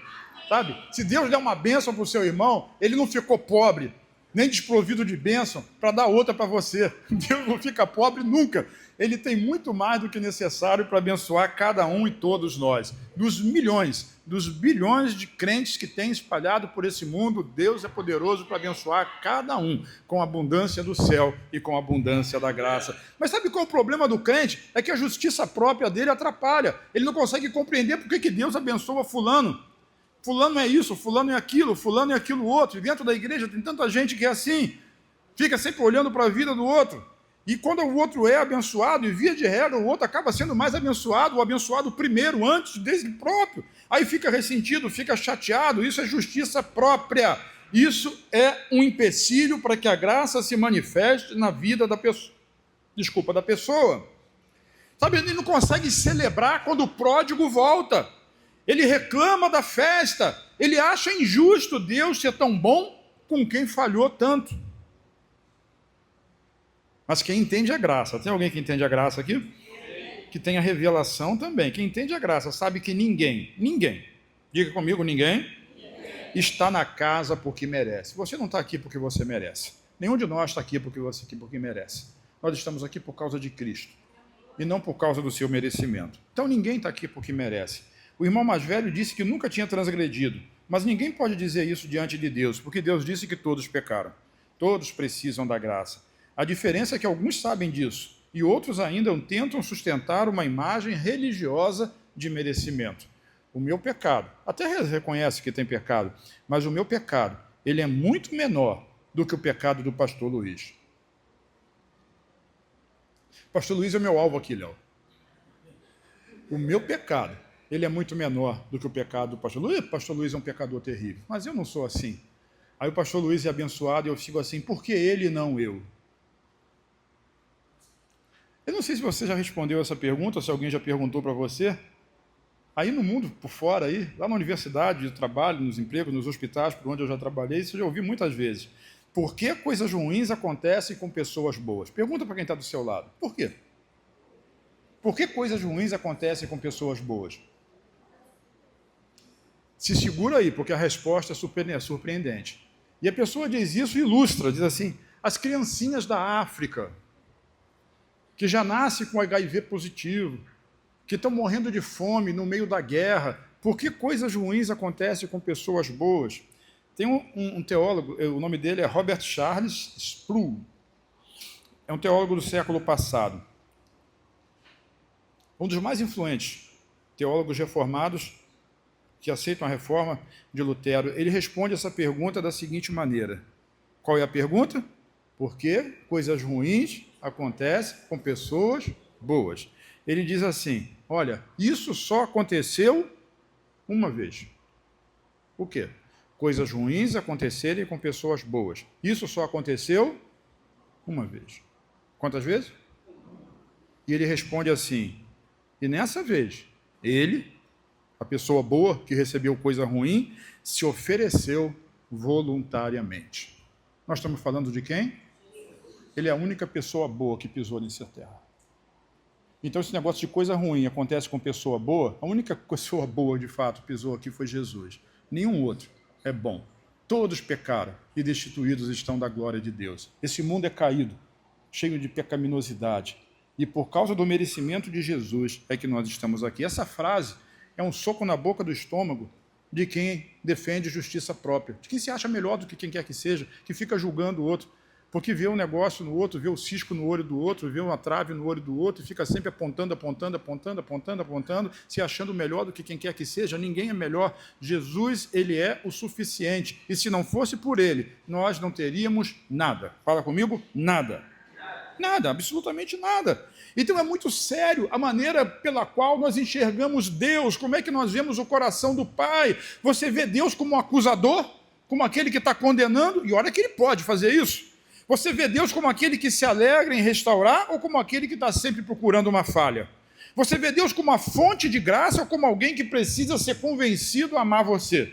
A: Sabe? Se Deus der uma bênção para o seu irmão, ele não ficou pobre, nem desprovido de bênção, para dar outra para você. Deus não fica pobre nunca. Ele tem muito mais do que necessário para abençoar cada um e todos nós. Dos milhões, dos bilhões de crentes que tem espalhado por esse mundo, Deus é poderoso para abençoar cada um com a abundância do céu e com a abundância da graça. Mas sabe qual é o problema do crente? É que a justiça própria dele atrapalha. Ele não consegue compreender por que Deus abençoa fulano. Fulano é isso, fulano é aquilo outro. E dentro da igreja tem tanta gente que é assim, fica sempre olhando para a vida do outro. E quando o outro é abençoado, e via de regra, o outro acaba sendo mais abençoado, o abençoado primeiro, antes dele próprio. Aí fica ressentido, fica chateado, isso é justiça própria. Isso é um empecilho para que a graça se manifeste na vida da pessoa. Sabe, ele não consegue celebrar quando o pródigo volta. Ele reclama da festa, ele acha injusto Deus ser tão bom com quem falhou tanto. Mas quem entende a graça, tem alguém que entende a graça aqui? Que tem a revelação também. Quem entende a graça sabe que ninguém, diga comigo, ninguém está na casa porque merece. Você não está aqui porque você merece. Nenhum de nós está aqui porque merece. Nós estamos aqui por causa de Cristo e não por causa do seu merecimento. Então ninguém está aqui porque merece. O irmão mais velho disse que nunca tinha transgredido, mas ninguém pode dizer isso diante de Deus, porque Deus disse que todos pecaram. Todos precisam da graça. A diferença é que alguns sabem disso e outros ainda tentam sustentar uma imagem religiosa de merecimento. O meu pecado, até reconhece que tem pecado, mas o meu pecado, ele é muito menor do que o pecado do pastor Luiz. Pastor Luiz é o meu alvo aqui, Léo. O meu pecado, ele é muito menor do que o pecado do pastor Luiz. O pastor Luiz é um pecador terrível, mas eu não sou assim. Aí o pastor Luiz é abençoado e eu fico assim, por que ele e não eu? Eu não sei se você já respondeu essa pergunta, ou se alguém já perguntou para você. Aí no mundo, por fora, aí, lá na universidade, de trabalho, nos empregos, nos hospitais, por onde eu já trabalhei, isso eu já ouvi muitas vezes. Por que coisas ruins acontecem com pessoas boas? Pergunta para quem está do seu lado. Por quê? Por que coisas ruins acontecem com pessoas boas? Se segura aí, porque a resposta é surpreendente. E a pessoa diz isso e ilustra, diz assim, as criancinhas da África, que já nascem com HIV positivo, que estão morrendo de fome no meio da guerra, por que coisas ruins acontecem com pessoas boas? Tem um teólogo, o nome dele é Robert Charles Sproul, é um teólogo do século passado, um dos mais influentes teólogos reformados que aceitam a reforma de Lutero. Ele responde essa pergunta da seguinte maneira. Qual é a pergunta? Por que coisas ruins acontecem com pessoas boas? Ele diz assim, olha, isso só aconteceu uma vez. O quê? Coisas ruins acontecerem com pessoas boas. Isso só aconteceu uma vez. Quantas vezes? E ele responde assim, e nessa vez, ele, a pessoa boa que recebeu coisa ruim, se ofereceu voluntariamente. Nós estamos falando de quem? Ele é a única pessoa boa que pisou nessa terra. Então esse negócio de coisa ruim acontece com pessoa boa, a única pessoa boa de fato pisou aqui foi Jesus. Nenhum outro é bom. Todos pecaram e destituídos estão da glória de Deus. Esse mundo é caído, cheio de pecaminosidade. E por causa do merecimento de Jesus é que nós estamos aqui. Essa frase é um soco na boca do estômago de quem defende justiça própria, de quem se acha melhor do que quem quer que seja, que fica julgando o outro, porque vê um negócio no outro, vê o cisco no olho do outro, vê uma trave no olho do outro, e fica sempre apontando, se achando melhor do que quem quer que seja. Ninguém é melhor. Jesus, ele é o suficiente. E se não fosse por ele, nós não teríamos nada. Fala comigo, nada. Nada, absolutamente nada. Então é muito sério a maneira pela qual nós enxergamos Deus, como é que nós vemos o coração do Pai. Você vê Deus como um acusador, como aquele que está condenando, e olha que ele pode fazer isso. Você vê Deus como aquele que se alegra em restaurar ou como aquele que está sempre procurando uma falha? Você vê Deus como uma fonte de graça ou como alguém que precisa ser convencido a amar você?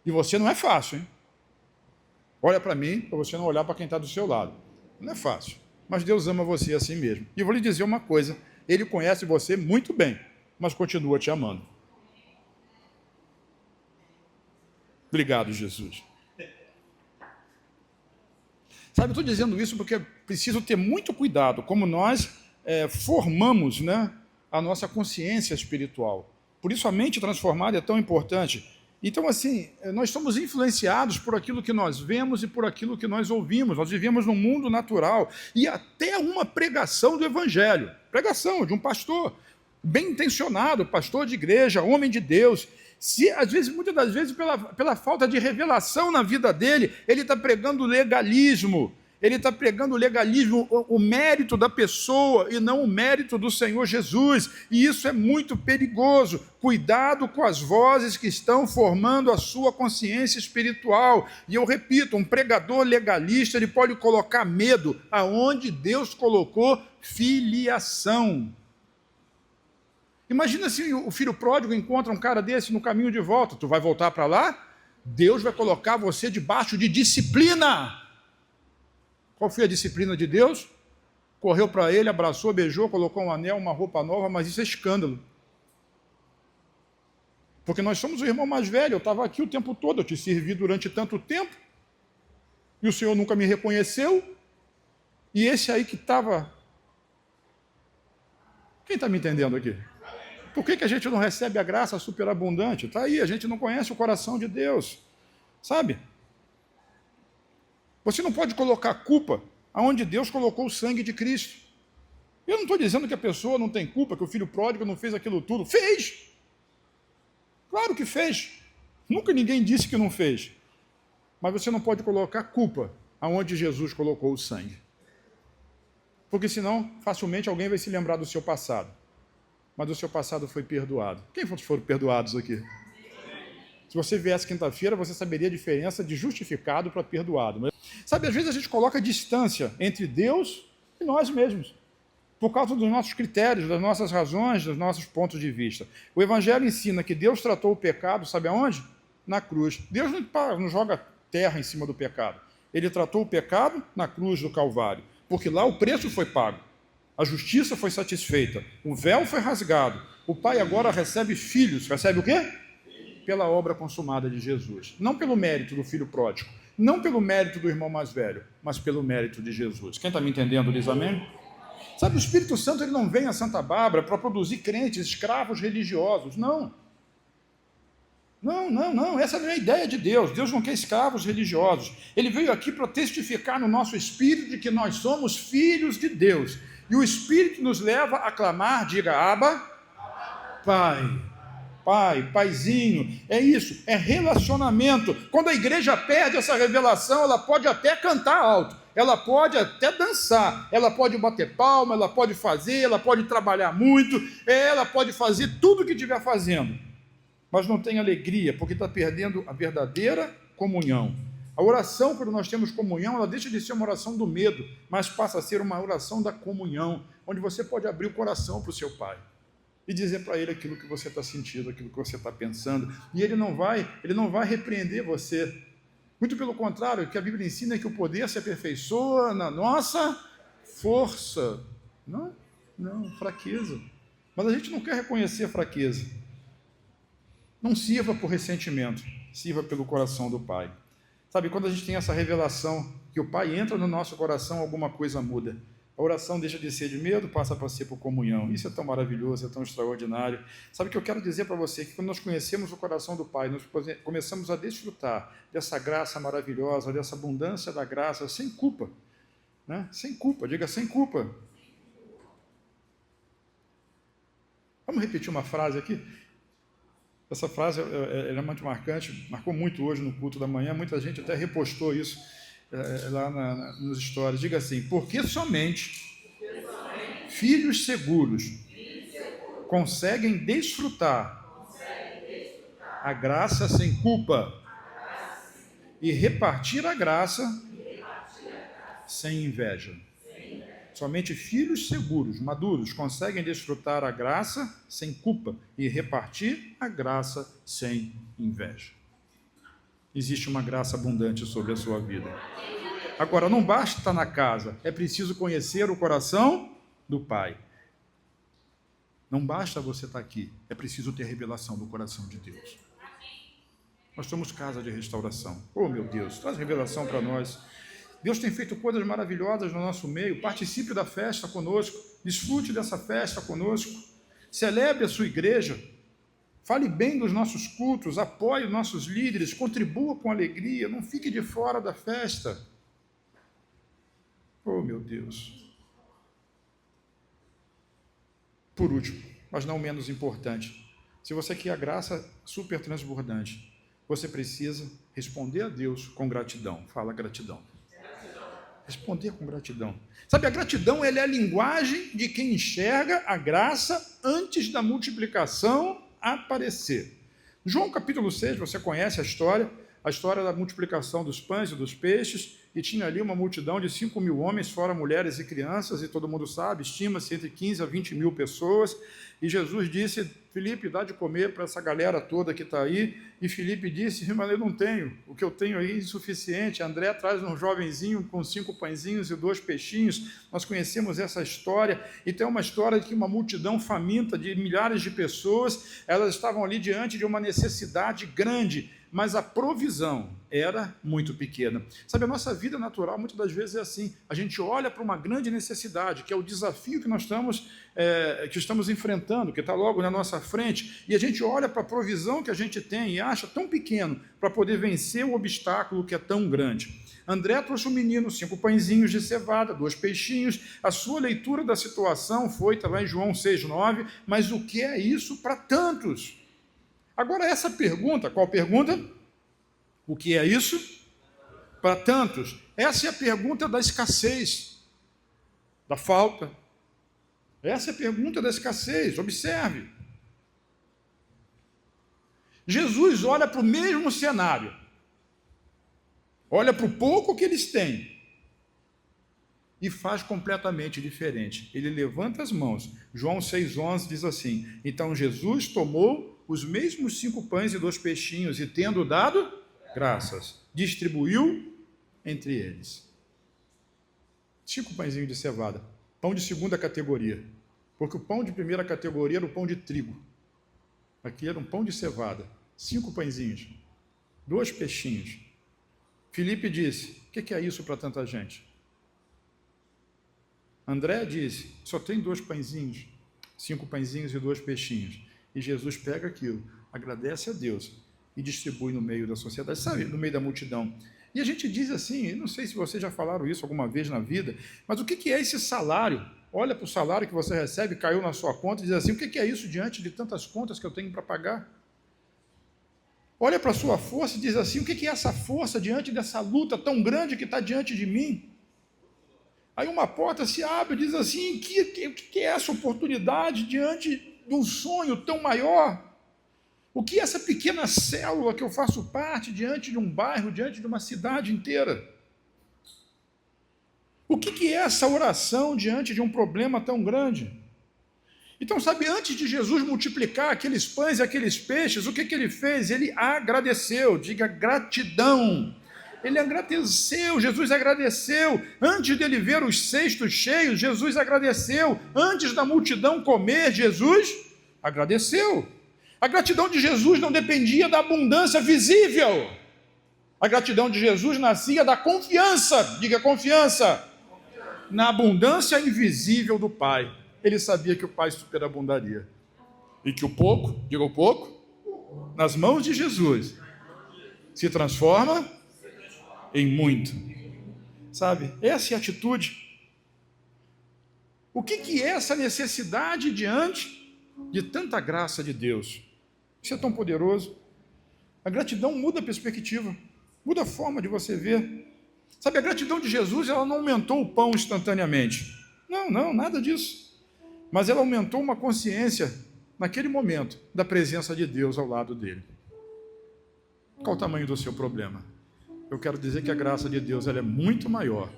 A: E você não é fácil, hein? Olha para mim, para você não olhar para quem está do seu lado. Não é fácil, mas Deus ama você assim mesmo. E eu vou lhe dizer uma coisa, Ele conhece você muito bem, mas continua te amando. Obrigado, Jesus. Sabe, eu estou dizendo isso porque é preciso ter muito cuidado, como nós formamos, né, a nossa consciência espiritual. Por isso a mente transformada é tão importante. Então, assim, nós somos influenciados por aquilo que nós vemos e por aquilo que nós ouvimos. Nós vivemos num mundo natural. E até uma pregação do Evangelho, pregação de um pastor bem intencionado, pastor de igreja, homem de Deus, se às vezes, muitas das vezes, pela falta de revelação na vida dele, ele está pregando legalismo. Ele está pregando o legalismo, o mérito da pessoa e não o mérito do Senhor Jesus. E isso é muito perigoso. Cuidado com as vozes que estão formando a sua consciência espiritual. E eu repito, um pregador legalista, ele pode colocar medo aonde Deus colocou filiação. Imagina se o filho pródigo encontra um cara desse no caminho de volta. Tu vai voltar para lá? Deus vai colocar você debaixo de disciplina. Qual foi a disciplina de Deus? Correu para ele, abraçou, beijou, colocou um anel, uma roupa nova, mas isso é escândalo. Porque nós somos o irmão mais velho, eu estava aqui o tempo todo, eu te servi durante tanto tempo, e o Senhor nunca me reconheceu, e esse aí que estava... Quem está me entendendo aqui? Por que a gente não recebe a graça superabundante? Está aí, a gente não conhece o coração de Deus, sabe? Você não pode colocar culpa aonde Deus colocou o sangue de Cristo. Eu não estou dizendo que a pessoa não tem culpa, que o filho pródigo não fez aquilo tudo. Fez! Claro que fez. Nunca ninguém disse que não fez. Mas você não pode colocar culpa aonde Jesus colocou o sangue. Porque senão, facilmente alguém vai se lembrar do seu passado. Mas o seu passado foi perdoado. Quem foram perdoados aqui? Se você viesse quinta-feira, você saberia a diferença de justificado para perdoado. Mas, sabe, às vezes a gente coloca distância entre Deus e nós mesmos, por causa dos nossos critérios, das nossas razões, dos nossos pontos de vista. O Evangelho ensina que Deus tratou o pecado, sabe aonde? Na cruz. Deus não joga terra em cima do pecado. Ele tratou o pecado na cruz do Calvário, porque lá o preço foi pago. A justiça foi satisfeita, o véu foi rasgado. O Pai agora recebe filhos. Recebe o quê? Pela obra consumada de Jesus. Não pelo mérito do filho pródigo, não pelo mérito do irmão mais velho, mas pelo mérito de Jesus. Quem está me entendendo, diz amém? Sabe, o Espírito Santo ele não vem a Santa Bárbara para produzir crentes, escravos religiosos. Não. Não. Essa não é a ideia de Deus. Deus não quer escravos religiosos. Ele veio aqui para testificar no nosso espírito de que nós somos filhos de Deus. E o Espírito nos leva a clamar, diga, Abba, Pai. Pai, paizinho, é isso, é relacionamento. Quando a igreja perde essa revelação, ela pode até cantar alto, ela pode até dançar, ela pode bater palma, ela pode fazer, ela pode trabalhar muito, ela pode fazer tudo o que estiver fazendo, mas não tem alegria, porque está perdendo a verdadeira comunhão. A oração, quando nós temos comunhão, ela deixa de ser uma oração do medo, mas passa a ser uma oração da comunhão, onde você pode abrir o coração para o seu Pai e dizer para ele aquilo que você está sentindo, aquilo que você está pensando, e ele não vai repreender você. Muito pelo contrário, o que a Bíblia ensina é que o poder se aperfeiçoa na nossa força. Não, fraqueza. Mas a gente não quer reconhecer a fraqueza. Não sirva por ressentimento, sirva pelo coração do Pai. Sabe, quando a gente tem essa revelação que o Pai entra no nosso coração, alguma coisa muda. A oração deixa de ser de medo, passa para ser por comunhão. Isso é tão maravilhoso, é tão extraordinário. Sabe o que eu quero dizer para você? Que quando nós conhecemos o coração do Pai, nós começamos a desfrutar dessa graça maravilhosa, dessa abundância da graça, sem culpa. Né? Sem culpa, diga sem culpa. Vamos repetir uma frase aqui? Essa frase ela é muito marcante, marcou muito hoje no culto da manhã, muita gente até repostou isso lá nos stories. Diga assim, porque somente filhos seguros conseguem desfrutar a graça sem culpa e repartir a graça sem inveja. Somente filhos seguros, maduros, conseguem desfrutar a graça sem culpa e repartir a graça sem inveja. Existe uma graça abundante sobre a sua vida. Agora, não basta estar na casa, é preciso conhecer o coração do Pai. Não basta você estar aqui, é preciso ter revelação do coração de Deus. Nós somos casa de restauração. Oh, meu Deus, traz revelação para nós. Deus tem feito coisas maravilhosas no nosso meio. Participe da festa conosco, desfrute dessa festa conosco, celebre a sua igreja, fale bem dos nossos cultos, apoie os nossos líderes, contribua com alegria, não fique de fora da festa. Oh, meu Deus. Por último, mas não menos importante, se você quer a graça super transbordante, você precisa responder a Deus com gratidão. Fala gratidão. Responder com gratidão. Sabe, a gratidão ela é a linguagem de quem enxerga a graça antes da multiplicação aparecer. João capítulo 6, você conhece a história, a história da multiplicação dos pães e dos peixes, e tinha ali uma multidão de 5.000 homens, fora mulheres e crianças, e todo mundo sabe, estima-se entre 15 a 20 mil pessoas, e Jesus disse: Filipe, dá de comer para essa galera toda que está aí, e Filipe disse: mas eu não tenho, o que eu tenho aí é insuficiente. André traz um jovenzinho com 5 pãezinhos e 2 peixinhos, nós conhecemos essa história, então é uma história de que uma multidão faminta de milhares de pessoas, elas estavam ali diante de uma necessidade grande, mas a provisão era muito pequena. Sabe, a nossa vida natural muitas das vezes é assim, a gente olha para uma grande necessidade, que é o desafio que nós estamos enfrentando, que está logo na nossa frente, e a gente olha para a provisão que a gente tem e acha tão pequeno para poder vencer o obstáculo que é tão grande. André trouxe um menino, 5 pãezinhos de cevada, 2 peixinhos, a sua leitura da situação foi, está lá em João 6,9, mas o que é isso para tantos? Agora, essa pergunta, qual pergunta? O que é isso? Para tantos. Essa é a pergunta da escassez, da falta. Essa é a pergunta da escassez. Observe. Jesus olha para o mesmo cenário. Olha para o pouco que eles têm. E faz completamente diferente. Ele levanta as mãos. João 6,11 diz assim: então Jesus tomou os mesmos 5 pães e 2 peixinhos, e tendo dado graças, distribuiu entre eles. 5 pãezinhos de cevada, pão de segunda categoria, porque o pão de primeira categoria era o pão de trigo. Aqui era um pão de cevada, 5 pãezinhos, 2 peixinhos. Filipe disse: o que é isso para tanta gente? André disse: só tem 2 pãezinhos, 5 pãezinhos e 2 peixinhos. E Jesus pega aquilo, agradece a Deus e distribui no meio da sociedade, sabe, no meio da multidão. E a gente diz assim, eu não sei se vocês já falaram isso alguma vez na vida, mas o que é esse salário? Olha para o salário que você recebe, caiu na sua conta, e diz assim: o que é isso diante de tantas contas que eu tenho para pagar? Olha para a sua força e diz assim: o que é essa força diante dessa luta tão grande que está diante de mim? Aí uma porta se abre e diz assim: o que é essa oportunidade diante de um sonho tão maior? O que é essa pequena célula que eu faço parte diante de um bairro, diante de uma cidade inteira? O que é essa oração diante de um problema tão grande? Então, sabe, antes de Jesus multiplicar aqueles pães e aqueles peixes, o que ele fez? Ele agradeceu, diga gratidão. Ele agradeceu, Jesus agradeceu. Antes dele ver os cestos cheios, Jesus agradeceu. Antes da multidão comer, Jesus agradeceu. A gratidão de Jesus não dependia da abundância visível. A gratidão de Jesus nascia da confiança, diga confiança, na abundância invisível do Pai. Ele sabia que o Pai superabundaria. E que o pouco, diga o pouco, nas mãos de Jesus, se transforma em muito. Sabe, essa é a atitude. O que é essa necessidade diante de tanta graça de Deus? Isso é tão poderoso. A gratidão muda a perspectiva, muda a forma de você ver. Sabe, a gratidão de Jesus, ela não aumentou o pão instantaneamente. Não, nada disso. Mas ela aumentou uma consciência, naquele momento, da presença de Deus ao lado dele. Qual o tamanho do seu problema? Eu quero dizer que a graça de Deus, ela é muito maior.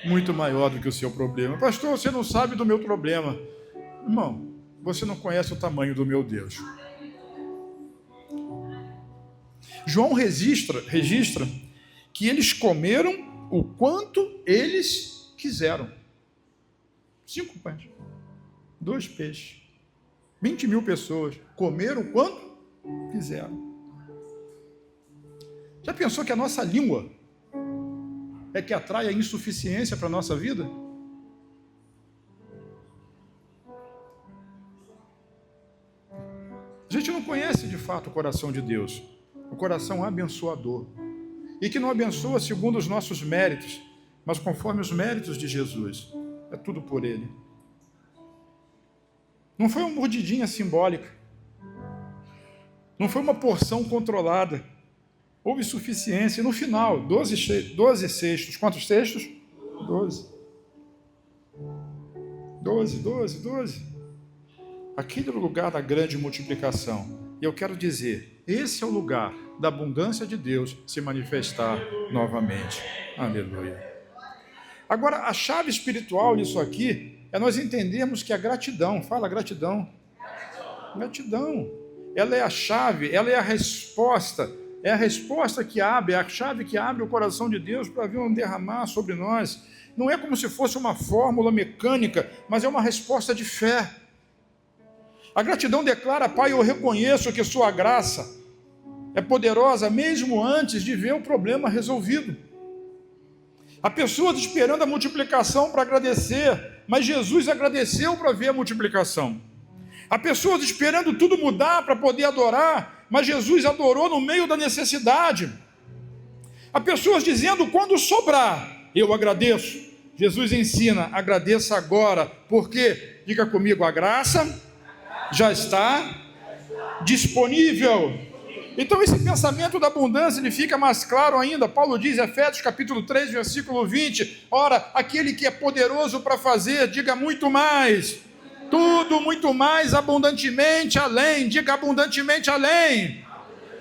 A: Muito maior do que o seu problema. Pastor, você não sabe do meu problema. Irmão, você não conhece o tamanho do meu Deus. João registra que eles comeram o quanto eles quiseram. 5 pães, 2 peixes, 20 mil pessoas comeram o quanto quiseram. Já pensou que a nossa língua é que atrai a insuficiência para a nossa vida? A gente não conhece de fato o coração de Deus, o coração abençoador, e que não abençoa segundo os nossos méritos, mas conforme os méritos de Jesus. É tudo por Ele. Não foi uma mordidinha simbólica, não foi uma porção controlada. Houve suficiência. E no final, 12 cestos. Quantos cestos? 12. 12. Aquele lugar da grande multiplicação. E eu quero dizer, esse é o lugar da abundância de Deus se manifestar novamente. Aleluia. Agora, a chave espiritual nisso aqui é nós entendermos que a gratidão, fala gratidão. Gratidão. Ela é a chave, ela é a resposta que abre, é a chave que abre o coração de Deus para vir um derramar sobre nós. Não é como se fosse uma fórmula mecânica, mas é uma resposta de fé. A gratidão declara: Pai, eu reconheço que sua graça é poderosa mesmo antes de ver o problema resolvido. Há pessoas esperando a multiplicação para agradecer, mas Jesus agradeceu para ver a multiplicação. Há pessoas esperando tudo mudar para poder adorar, mas Jesus adorou no meio da necessidade. Há pessoas dizendo: quando sobrar, eu agradeço. Jesus ensina: agradeça agora, porque, diga comigo, a graça já está disponível. Então esse pensamento da abundância ele fica mais claro ainda. Paulo diz em Efésios capítulo 3, versículo 20, ora, aquele que é poderoso para fazer, diga muito mais, tudo muito mais abundantemente além, diga abundantemente além,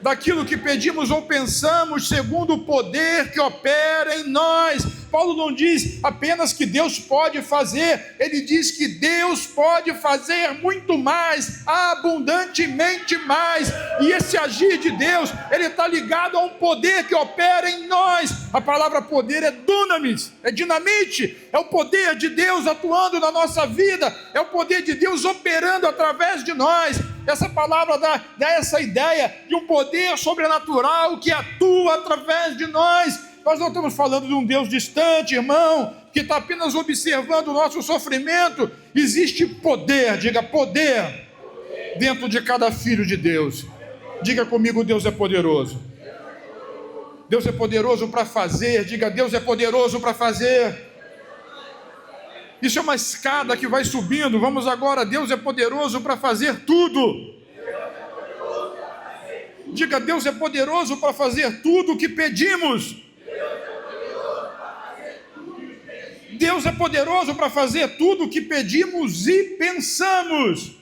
A: daquilo que pedimos ou pensamos, segundo o poder que opera em nós. Paulo não diz apenas que Deus pode fazer, ele diz que Deus pode fazer muito mais, abundantemente mais. E esse agir de Deus, ele está ligado a um poder que opera em nós. A palavra poder é dunamis, é dinamite, é o poder de Deus atuando na nossa vida, é o poder de Deus operando através de nós. Essa palavra dá essa ideia de um poder sobrenatural que atua através de nós. Nós não estamos falando de um Deus distante, irmão, que está apenas observando o nosso sofrimento. Existe poder, diga poder, dentro de cada filho de Deus. Diga comigo, Deus é poderoso. Deus é poderoso para fazer, diga, Deus é poderoso para fazer. Isso é uma escada que vai subindo. Vamos agora, Deus é poderoso para fazer tudo. Diga, Deus é poderoso para fazer tudo o que pedimos. Deus é poderoso para fazer tudo o que pedimos e pensamos.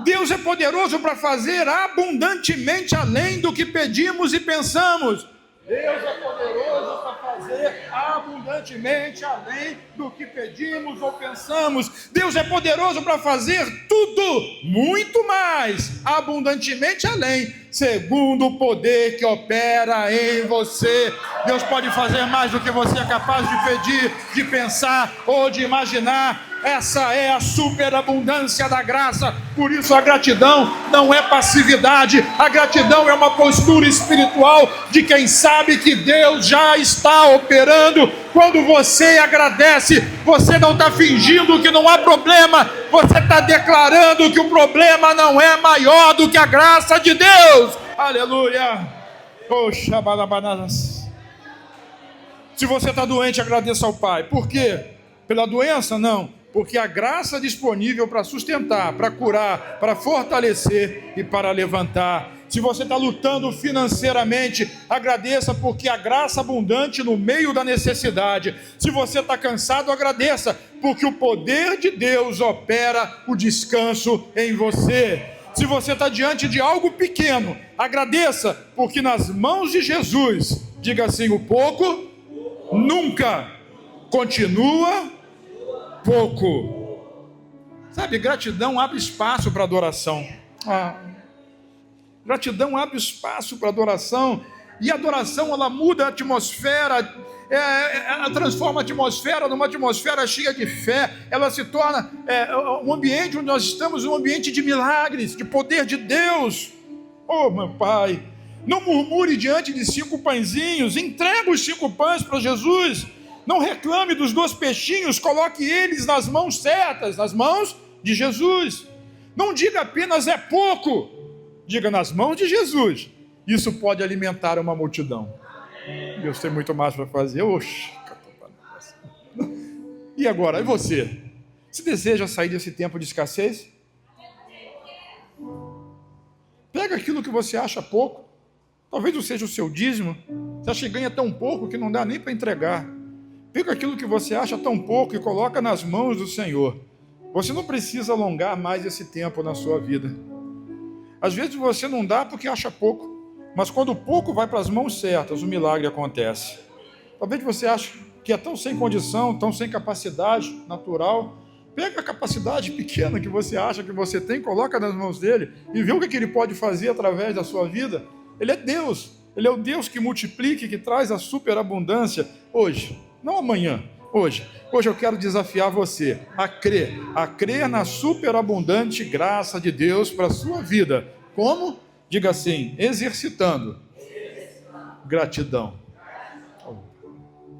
A: Deus é poderoso para fazer abundantemente além do que pedimos e pensamos. Deus é poderoso para fazer abundantemente além do que pedimos ou pensamos. Deus é poderoso para fazer tudo, muito mais, abundantemente além, segundo o poder que opera em você. Deus pode fazer mais do que você é capaz de pedir, de pensar ou de imaginar. Essa é a superabundância da graça. Por isso a gratidão não é passividade. A gratidão é uma postura espiritual de quem sabe que Deus já está operando. Quando você agradece, você não está fingindo que não há problema. Você está declarando que o problema não é maior do que a graça de Deus. Aleluia. Poxa, balabanadas. Se você está doente, agradeça ao Pai. Por quê? Pela doença? Não. Porque a graça disponível para sustentar, para curar, para fortalecer e para levantar. Se você está lutando financeiramente, agradeça, porque a graça abundante no meio da necessidade. Se você está cansado, agradeça, porque o poder de Deus opera o descanso em você. Se você está diante de algo pequeno, agradeça, porque nas mãos de Jesus, diga assim, o pouco nunca continua pouco. Sabe, gratidão abre espaço para adoração. Gratidão abre espaço para adoração. E a adoração, ela muda a atmosfera, ela transforma a atmosfera numa atmosfera cheia de fé. Ela se torna um ambiente onde nós estamos, um ambiente de milagres, de poder de Deus. Oh, meu Pai, não murmure diante de 5 pãezinhos. Entrega os 5 pães para Jesus. Não reclame dos 2 peixinhos, coloque eles nas mãos certas, nas mãos de Jesus. Não diga apenas é pouco, diga nas mãos de Jesus. Isso pode alimentar uma multidão. Deus tem muito mais para fazer. Oxe. E agora, e você? Se deseja sair desse tempo de escassez? Pega aquilo que você acha pouco. Talvez não seja o seu dízimo. Você acha que ganha tão pouco que não dá nem para entregar. Pega aquilo que você acha tão pouco e coloca nas mãos do Senhor. Você não precisa alongar mais esse tempo na sua vida. Às vezes você não dá porque acha pouco, mas quando o pouco vai para as mãos certas, o milagre acontece. Talvez você ache que é tão sem condição, tão sem capacidade natural. Pega a capacidade pequena que você acha que você tem, coloca nas mãos dele e vê o que ele pode fazer através da sua vida. Ele é Deus, ele é o Deus que multiplica, que traz a superabundância hoje, não amanhã, hoje. Hoje eu quero desafiar você a crer na superabundante graça de Deus para a sua vida. Como? Diga assim, exercitando gratidão.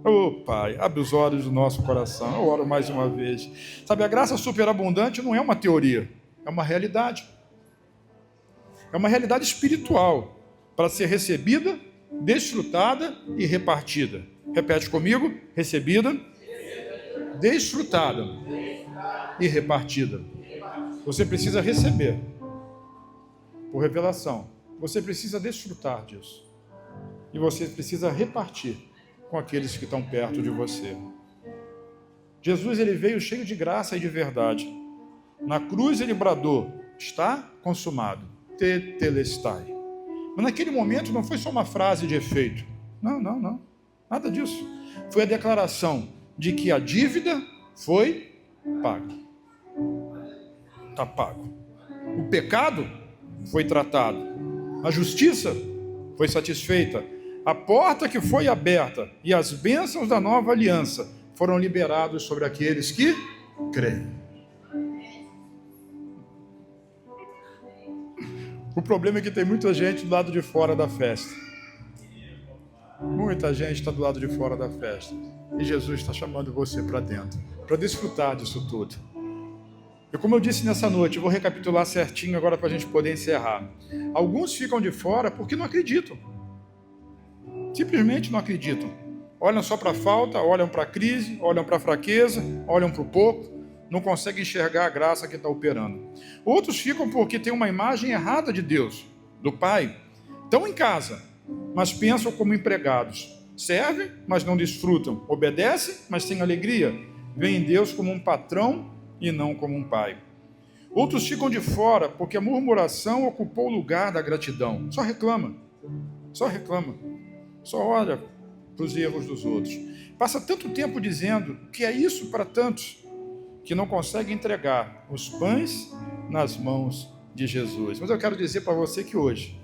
A: Oh Pai, abre os olhos do nosso coração. Eu oro mais uma vez. Sabe, a graça superabundante não é uma teoria, é uma realidade. É uma realidade espiritual para ser recebida, desfrutada e repartida. Repete comigo: recebida, desfrutada e repartida. Você precisa receber por revelação. Você precisa desfrutar disso. E você precisa repartir com aqueles que estão perto de você. Jesus, ele veio cheio de graça e de verdade. Na cruz ele bradou: está consumado, tetelestai. Mas naquele momento não foi só uma frase de efeito. Não, nada disso. Foi a declaração de que a dívida foi paga. Está pago. O pecado foi tratado. A justiça foi satisfeita. A porta que foi aberta e as bênçãos da nova aliança foram liberados sobre aqueles que creem. O problema é que tem muita gente do lado de fora da festa. Muita gente está do lado de fora da festa. E Jesus está chamando você para dentro, para desfrutar disso tudo. E como eu disse nessa noite, eu vou recapitular certinho agora para a gente poder encerrar. Alguns ficam de fora porque não acreditam. Simplesmente não acreditam. Olham só para a falta, olham para a crise, olham para a fraqueza, olham para o pouco, não conseguem enxergar a graça que está operando. Outros ficam porque têm uma imagem errada de Deus, do Pai. Estão em casa, mas pensam como empregados. Servem, mas não desfrutam. Obedecem, mas têm alegria. Veem Deus como um patrão e não como um pai. Outros ficam de fora porque a murmuração ocupou o lugar da gratidão. Só reclama. Só olha para os erros dos outros. Passa tanto tempo dizendo que é isso para tantos, que não consegue entregar os pães nas mãos de Jesus. Mas eu quero dizer para você que hoje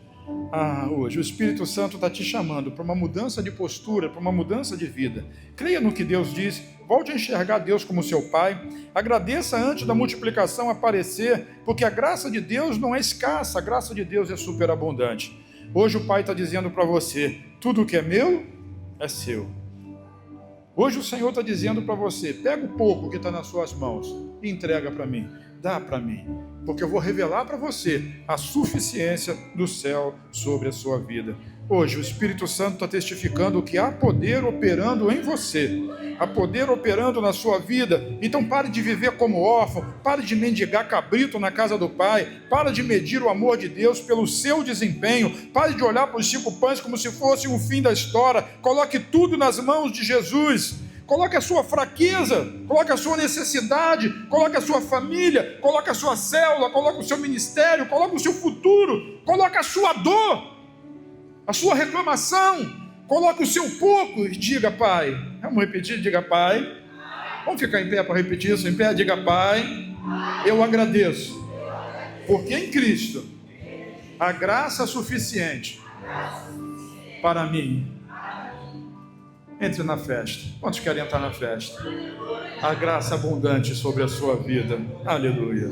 A: o Espírito Santo está te chamando para uma mudança de postura, para uma mudança de vida. Creia no que Deus diz, volte a enxergar Deus como seu Pai, agradeça antes da multiplicação aparecer, porque a graça de Deus não é escassa, a graça de Deus é superabundante. Hoje o Pai está dizendo para você: tudo que é meu é seu. Hoje o Senhor está dizendo para você: pega o pouco que está nas suas mãos e entrega para mim, dá para mim, porque eu vou revelar para você a suficiência do céu sobre a sua vida. Hoje o Espírito Santo está testificando que há poder operando em você, há poder operando na sua vida. Então pare de viver como órfão, pare de mendigar cabrito na casa do Pai, pare de medir o amor de Deus pelo seu desempenho, pare de olhar para os 5 pães como se fosse o fim da história. Coloque tudo nas mãos de Jesus. Coloque a sua fraqueza, coloque a sua necessidade, coloque a sua família, coloque a sua célula, coloque o seu ministério, coloque o seu futuro, coloque a sua dor, a sua reclamação, coloque o seu pouco e diga: Pai. Vamos repetir? Diga: Pai. Vamos ficar em pé para repetir isso? Em pé, diga: Pai, eu agradeço, porque em Cristo a graça suficiente para mim. Entre na festa. Quantos querem entrar na festa? A graça abundante sobre a sua vida. Aleluia.